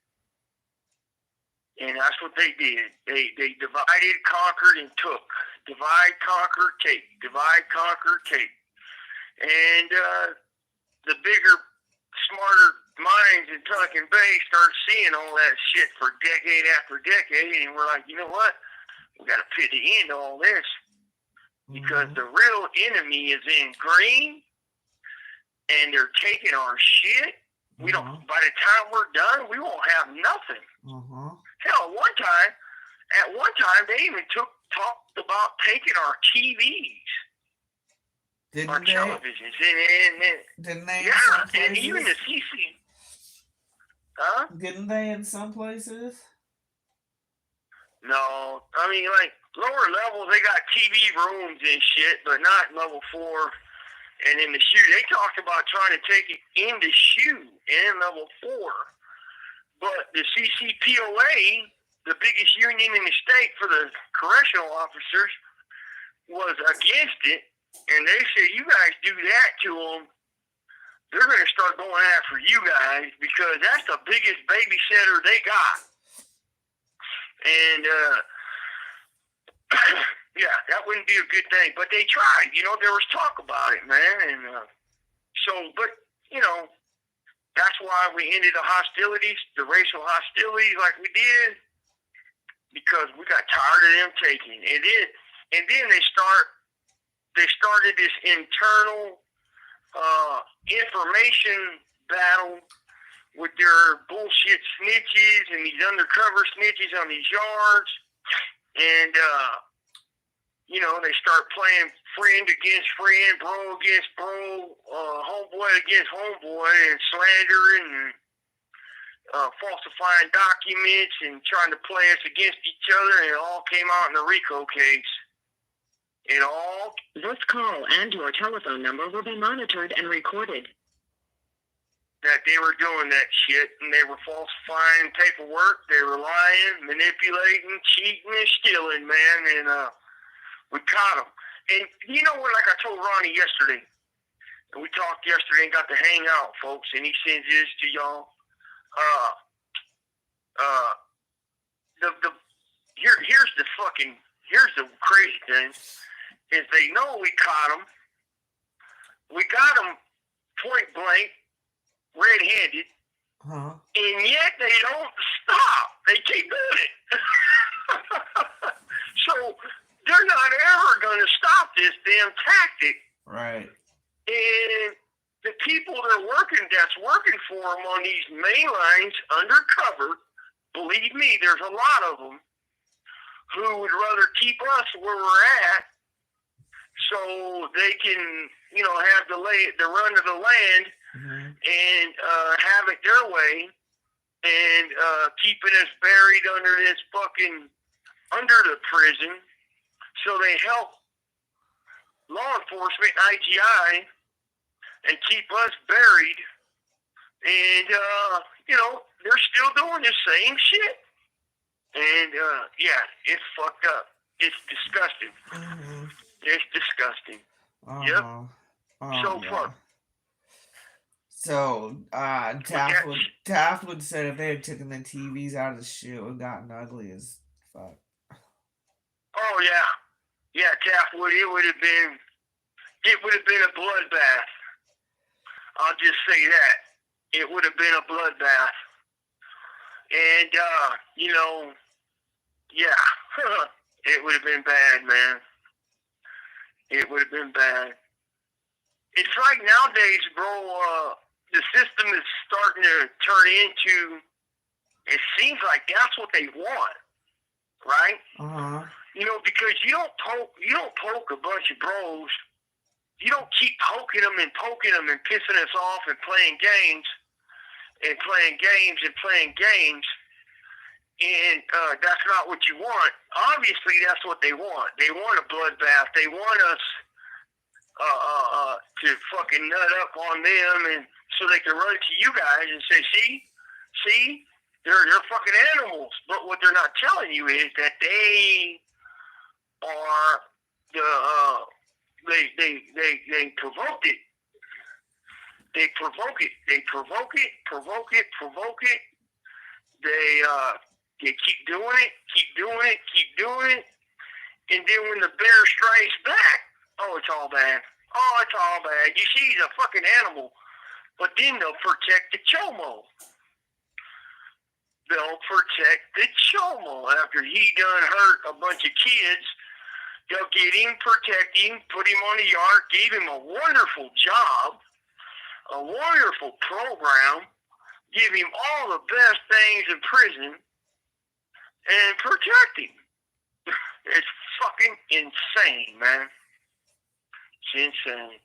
And that's what they did. They divided, conquered, and took. Divide, conquer, take. Divide, conquer, take. And the bigger, smarter minds in Pelican Bay start seeing all that shit for decade after decade, and we're like, you know what? We got to put the end to all this because the real enemy is in green, and they're taking our shit. We don't. By the time we're done, we won't have nothing. Hell, at one time, they even talked about taking our TVs, our televisions, Didn't they? Yeah, and even the CC. Huh? Didn't they in some places? No, I mean, like, lower levels, they got TV rooms and shit, but not level 4 and in the shoe. They talked about trying to take it in the shoe in level 4. But the CCPOA, the biggest union in the state for the correctional officers, was against it. And they said, you guys do that to them, they're going to start going after you guys because that's the biggest babysitter they got. And, yeah, that wouldn't be a good thing. But they tried. You know, there was talk about it, man. And but, you know, that's why we ended the hostilities, the racial hostilities like we did, because we got tired of them taking. And then they started this internal information battle with their bullshit snitches and these undercover snitches on these yards. And, you know, they start playing friend against friend, bro against bro, homeboy against homeboy, and slandering and falsifying documents and trying to play us against each other, and it all came out in the RICO case. It all... This call and your telephone number will be monitored and recorded. That they were doing that shit, and they were falsifying paperwork, they were lying, manipulating, cheating, and stealing, man, and we caught them. And you know what, like I told Ronnie yesterday, and we talked yesterday and got to hang out, folks, and he sends this to y'all. Here's the crazy thing, is they know we caught them. We got them point blank, red-handed, and yet they don't stop. They keep doing it. So they're not ever going to stop this damn tactic. Right. And the people that's working for them on these main lines undercover, believe me, there's a lot of them who would rather keep us where we're at so they can, you know, have the run of the land and have it their way, and keeping us buried under the prison. So they help law enforcement and IGI and keep us buried. And, you know, they're still doing the same shit. And, yeah, it's fucked up. It's disgusting. It's disgusting. Yep. So fuck. So, Taft said if they had taken the TVs out of the shoe, it would have gotten ugly as fuck. Oh, yeah. Yeah, Taft would. It would have been a bloodbath. I'll just say that. It would have been a bloodbath. And, you know, yeah, it would have been bad, man. It would have been bad. It's like nowadays, bro, the system is starting to turn into, it seems like that's what they want, right? You know, because you don't poke a bunch of bros. You don't keep poking them and pissing us off and playing games. And that's not what you want. Obviously, that's what they want. They want a bloodbath. They want us to fucking nut up on them, and so they can run to you guys and say, see, they're fucking animals. But what they're not telling you is that they are they provoked it. They provoke it. They keep doing it. And then when the bear strikes back, oh, it's all bad. You see, he's a fucking animal. But then they'll protect the chomo. After he done hurt a bunch of kids. They'll get him, protect him, put him on the yard, gave him a wonderful job, a wonderful program, give him all the best things in prison, and protect him. It's fucking insane, man. It's insane.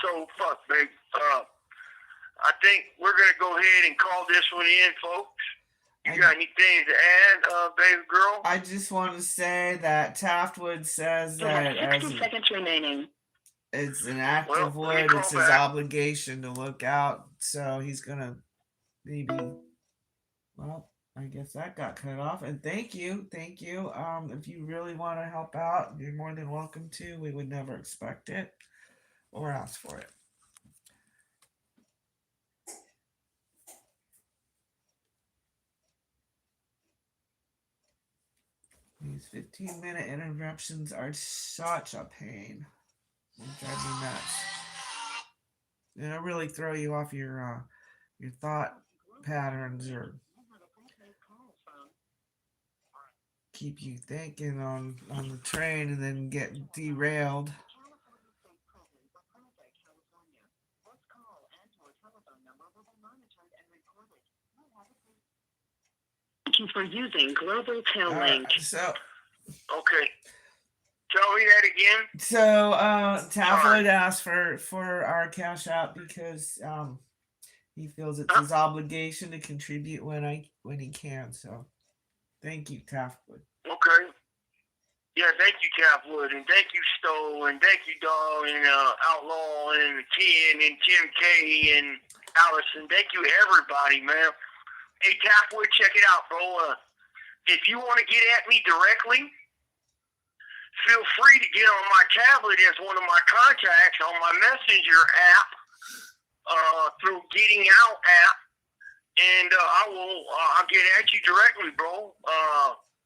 So, fuck, babe. I think we're going to go ahead and call this one in, folks. You got anything to add, baby girl? I just want to say that Taftwood says that 60 seconds remaining. It's an active wood. It's his obligation to look out. So he's going to maybe... Well, I guess that got cut off. And thank you. If you really want to help out, you're more than welcome to. We would never expect it or ask for it. These 15-minute interruptions are such a pain. They drive me nuts. It'll really throw you off your thought patterns or keep you thinking on the train and then get derailed. Thank you for using Global Tel Link. So Okay. Tell me that again. So Tabloid asked for our cash out because he feels it's his obligation to contribute when he can. So thank you, Taftwood. Okay. Yeah, thank you, Tapwood, and thank you, Stowe, and thank you, Dog, and Outlaw, and Ken, and Tim K, and Allison. Thank you, everybody, man. Hey, Tapwood, check it out, bro. If you want to get at me directly, feel free to get on my tablet as one of my contacts on my Messenger app through Getting Out app, and I'll get at you directly, bro.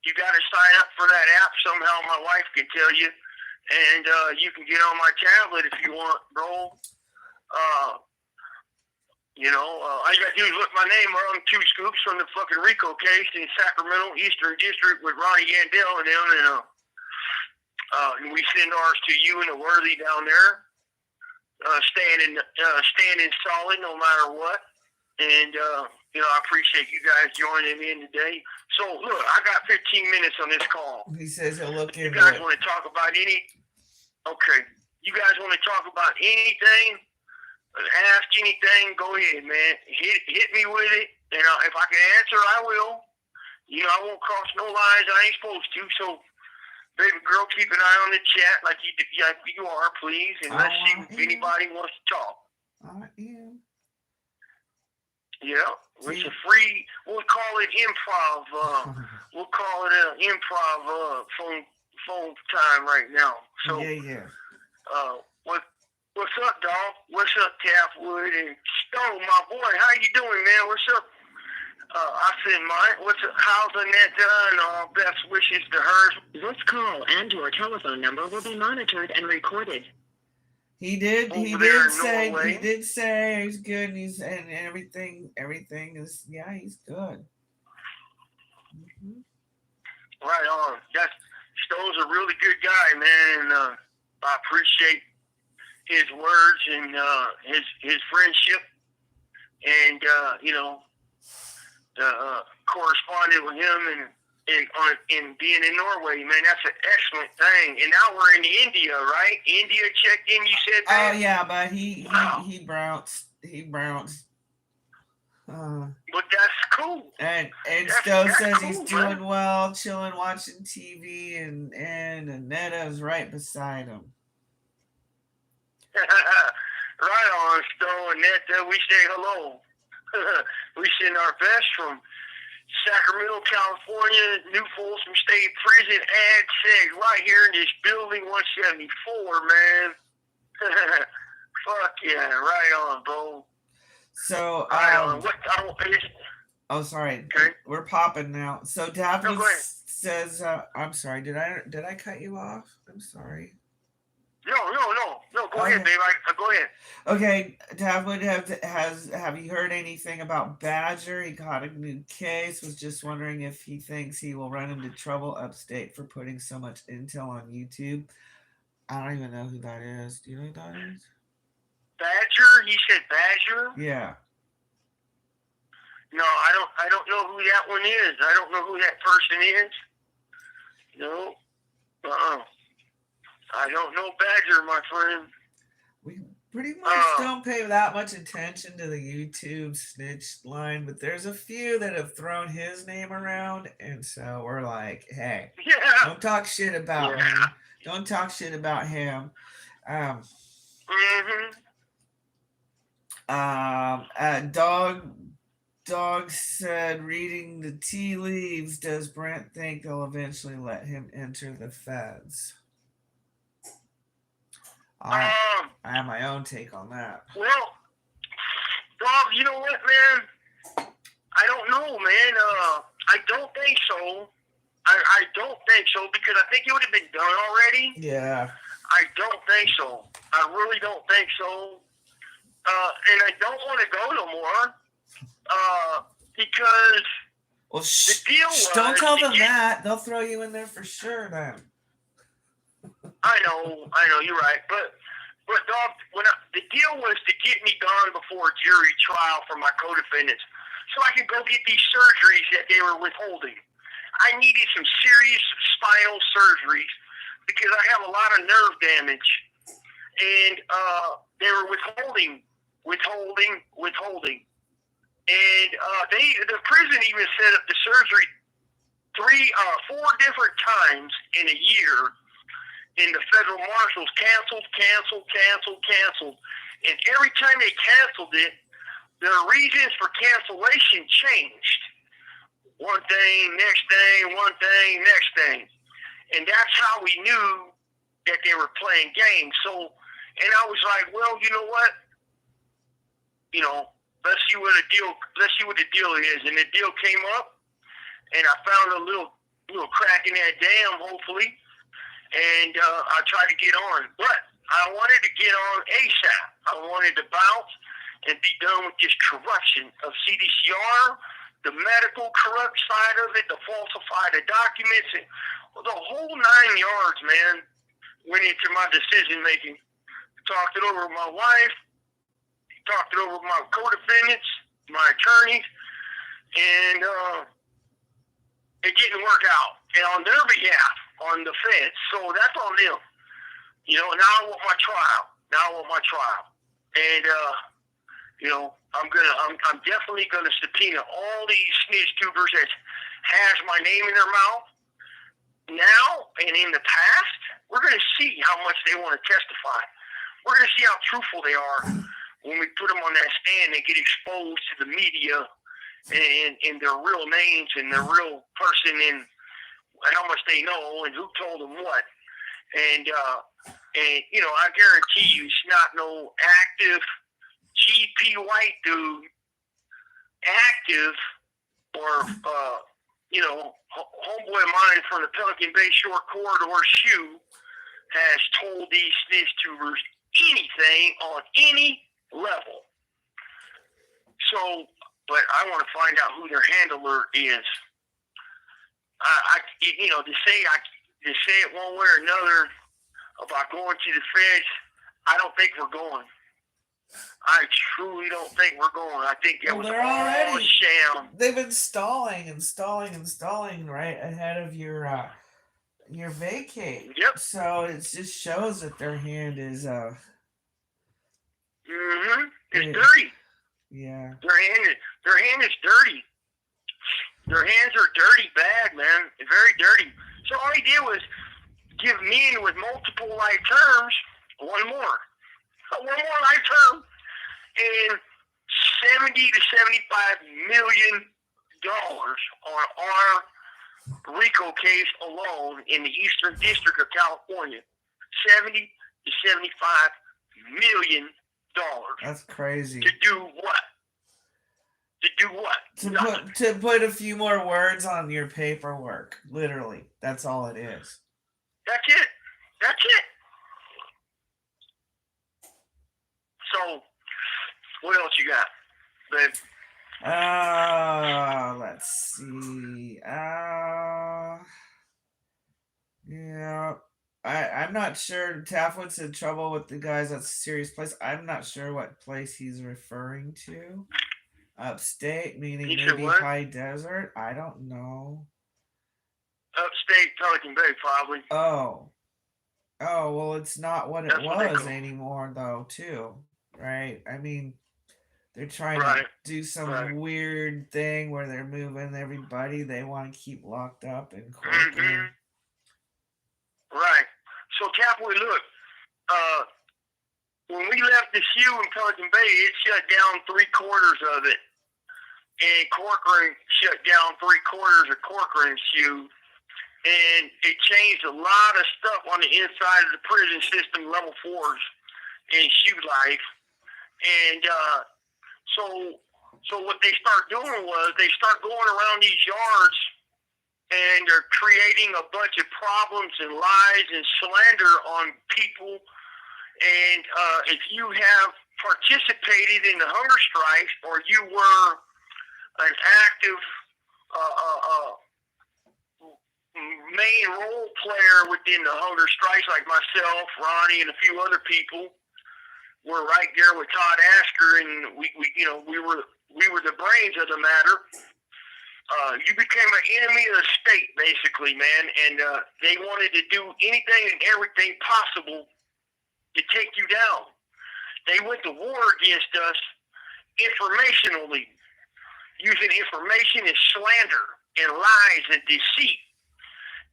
You got to sign up for that app somehow. My wife can tell you, and you can get on my tablet if you want, bro. All you got to do is look my name on 2 Scoops from the fucking Rico case in Sacramento, Eastern District with Ronnie Yandel and them, and we send ours to you and the Worthy down there, standing solid no matter what, and I appreciate you guys joining in today. So, look, I got 15 minutes on this call. He says he'll look into it. You guys want to talk about Okay. You guys want to talk about anything, ask anything, go ahead, man. Hit me with it, and if I can answer, I will. I won't cross no lines I ain't supposed to, so, baby girl, keep an eye on the chat like you are, please, and let's see if anybody wants to talk. I am. Yeah, it's a free. We'll call it improv. We'll call it an improv phone time right now. So yeah. What's up, dog? What's up, Taftwood and Stone, my boy? How you doing, man? What's up? I said, mine. What's up? How's Annette done? Best wishes to her. This call and/or telephone number will be monitored and recorded. He did say he's good, and everything is he's good. Mm-hmm. Right on. Stone's a really good guy, man, and I appreciate his words and his friendship, and corresponded with him and being in Norway, man. That's an excellent thing. And now we're in India, right? India checked in, you said that? Oh yeah, but he bounced. But that's cool. And Stowe says cool, he's doing well, chilling, watching TV, and Anetta's right beside him. Right on, Stowe and Netta. We say hello. We send our best from Sacramento, California, New Folsom State Prison, and SAG, right here in this building 174, man. Fuck yeah, right on, bro. So, sorry. Okay. We're popping now. So Daphne says, I'm sorry, did I cut you off? I'm sorry. No, go ahead, babe. Go ahead. Okay, Daphne, have you heard anything about Badger? He caught a new case. Was just wondering if he thinks he will run into trouble upstate for putting so much intel on YouTube. I don't even know who that is. Do you know who that is? Badger? He said Badger? Yeah. No, I don't know who that one is. I don't know who that person is. No. I don't know Badger, my friend. We pretty much don't pay that much attention to the YouTube snitch line, but there's a few that have thrown his name around, and so we're like, hey, don't talk shit about me. Don't talk shit about him. Dog said, reading the tea leaves, does Brant think they'll eventually let him enter the feds? I have my own take on that. Well, Bob, you know what, man? I don't know, man. I don't think so. I don't think so because I think it would have been done already. Yeah. I don't think so. I really don't think so. And I don't want to go no more because Well, the deal was... don't tell them that. They'll throw you in there for sure then. I know, you're right. But dog, the deal was to get me gone before a jury trial for my co-defendants so I could go get these surgeries that they were withholding. I needed some serious spinal surgeries because I have a lot of nerve damage. And they were withholding. And the prison even set up the surgery 4 different times in a year. And the federal marshals canceled. And every time they canceled it, their reasons for cancellation changed. One thing, next thing, one thing, next thing. And that's how we knew that they were playing games. So, and I was like, well, you know what? You know, let's see what the deal is. And the deal came up, and I found a little crack in that dam, hopefully. And I tried to get on, but I wanted to get on ASAP. I wanted to bounce and be done with this corruption of CDCR, the medical corrupt side of it, the falsify the documents, and the whole 9 yards, man, went into my decision making. Talked it over with my wife, talked it over with my co-defendants, my attorneys, and it didn't work out. And on their behalf, on the feds, so that's on them. You know, now I want my trial. And you know, I'm definitely gonna subpoena all these snitch tubers that has my name in their mouth. Now and in the past, we're gonna see how much they want to testify. We're gonna see how truthful they are when we put them on that stand. They get exposed to the media and their real names and their real person and how much they know and who told them what. And you know, I guarantee you it's not no active GP white dude, active or you know, homeboy of mine from the Pelican Bay Shore Corridor Shoe has told these snitch tubers anything on any level. So, but I want to find out who their handler is. You know, to say it one way or another about going to the feds, I don't think we're going. I truly don't think we're going. I think that was all a sham. They've been stalling right ahead of your vacate. Yep. So it just shows that their hand is It's dirty. Yeah. Their hand is dirty. Their hands are dirty bad, man. Very dirty. So all he did was give men with multiple life terms one more life term and $70 to $75 million on our RICO case alone in the Eastern District of California. $70 to $75 million. That's crazy. To do what? To put a few more words on your paperwork. Literally. That's all it is. That's it. So, what else you got, babe? Let's see. Yeah. I'm not sure. Taffwood's in trouble with the guys at Serious Place. I'm not sure what place he's referring to. Upstate, meaning maybe high desert. I don't know. Upstate, Pelican Bay, probably. Oh, well, it's not what it was anymore, though, too. Right? I mean, they're trying to do some weird thing where they're moving everybody they want to keep locked up in Corcoran. Right. So, Tapwood, look, when we left the SHU in Pelican Bay, it shut down 3/4 of it. And Corcoran shut down 3/4 of Corcoran SHU. And it changed a lot of stuff on the inside of the prison system, level 4s in SHU life. And so what they start doing was they start going around these yards and they're creating a bunch of problems and lies and slander on people. And if you have participated in the hunger strikes, or you were an active main role player within the hunger strikes, like myself, Ronnie, and a few other people, were right there with Todd Asker, and we were the brains of the matter. You became an enemy of the state, basically, man, and they wanted to do anything and everything possible to take you down. They went to war against us informationally, using information and slander and lies and deceit.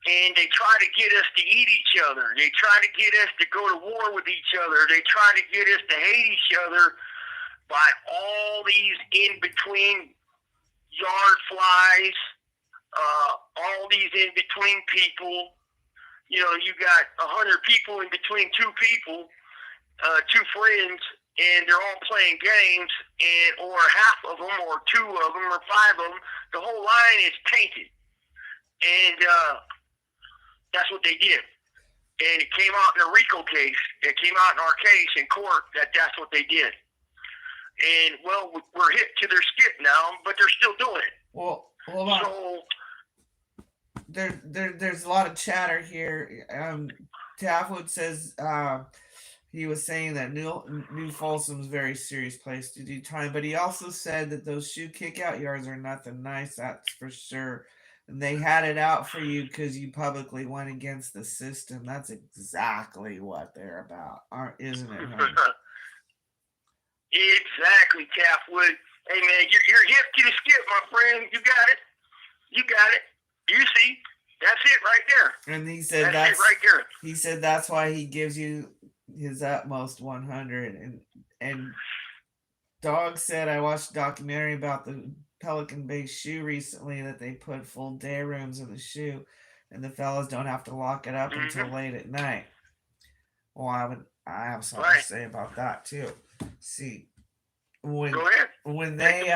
And they try to get us to eat each other. They try to get us to go to war with each other. They try to get us to hate each other by all these in-between yard flies, all these in-between people. You know, you got 100 people in between two people, two friends, and they're all playing games, or half of them, or two of them, or five of them. The whole line is tainted. And that's what they did. And it came out in a RICO case. It came out in our case in court that's what they did. And, well, we're hit to their skit now, but they're still doing it. Well, hold on. So, there's a lot of chatter here. Taffwood says he was saying that New Folsom's a very serious place to do time, but he also said that those shoe kick-out yards are nothing nice, that's for sure. And they had it out for you because you publicly went against the system. That's exactly what they're about, isn't it, honey? Exactly, Taffwood. Hey, man, you're hip to the skip, my friend. You got it. You got it. You see, that's it right there. And he said that's it right there. He said that's why he gives you his utmost 100. And Dog said, I watched a documentary about the Pelican Bay shoe recently, that they put full day rooms in the shoe, and the fellas don't have to lock it up until late at night. Well, I have something to say about that too. See, when they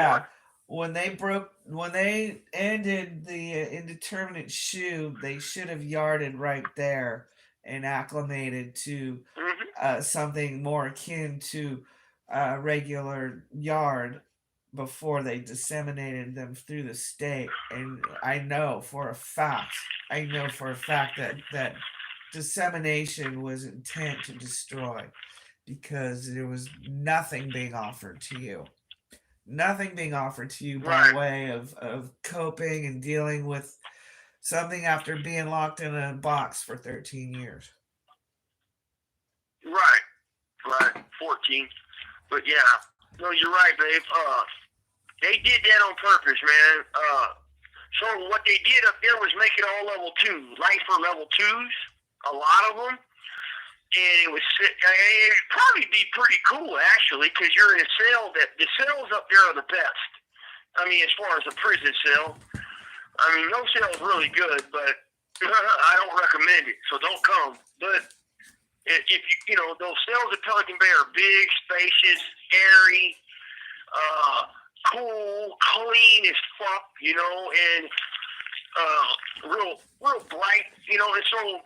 ended the indeterminate shoe, they should have yarded right there and acclimated to something more akin to a regular yard before they disseminated them through the state. And I know for a fact that dissemination was intent to destroy, because there was nothing being offered to you. Nothing being offered to you by way of coping and dealing with something after being locked in a box for 13 years. Right. 14. But yeah, no, you're right, babe. They did that on purpose, man. So what they did up there was make it all level 2, lifer level 2s, a lot of them. And it'd probably be pretty cool, actually, because you're in a cell the cells up there are the best. I mean, as far as a prison cell. I mean, no cell's really good, but I don't recommend it, so don't come. But if you know, those cells at Pelican Bay are big, spacious, airy, cool, clean as fuck, you know, and real bright, you know, and so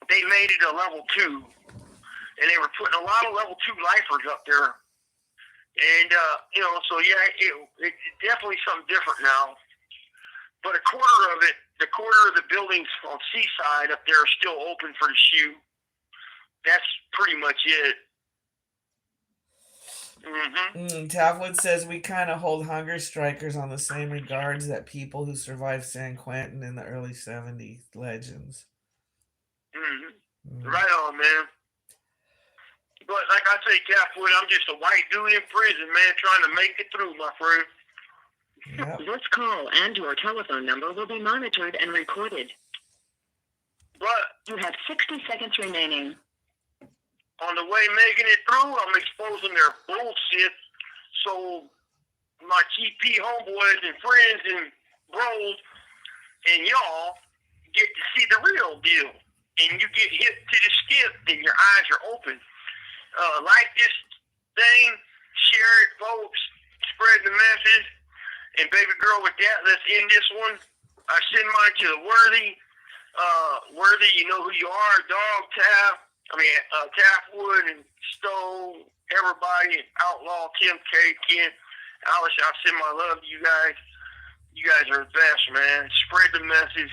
they made it a level 2, and they were putting a lot of level 2 lifers up there, and you know, so yeah, it's definitely something different now. But a quarter of the buildings on Seaside up there are still open for the shoe. That's pretty much it. Tavwood says we kind of hold hunger strikers on the same regards that people who survived San Quentin in the early 70s legends. Right on, man. But like I say, Tavwood, I'm just a white dude in prison, man, trying to make it through, my friend. Yep. This call and your telephone number will be monitored and recorded. But you have 60 seconds remaining. On the way making it through, I'm exposing their bullshit, so my GP homeboys and friends and bros and y'all get to see the real deal. And you get hit to the skip, and your eyes are open. Like this thing, share it, folks, spread the message. And baby girl, with that, let's end this one. I send mine to the Worthy. Worthy, you know who you are. Dog, Tapwood and Stowe, everybody, Outlaw, Tim K, Ken, Alice, I send my love to you guys. You guys are the best, man. Spread the message.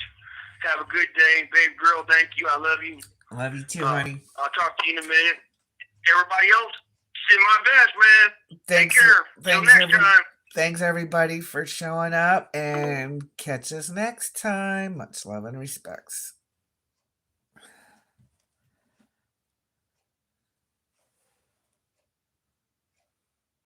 Have a good day. Babe girl, thank you. I love you. Love you too, honey. I'll talk to you in a minute. Everybody else, send my best, man. Thanks, Take care. Till next time. Thanks, everybody, for showing up, and catch us next time. Much love and respects.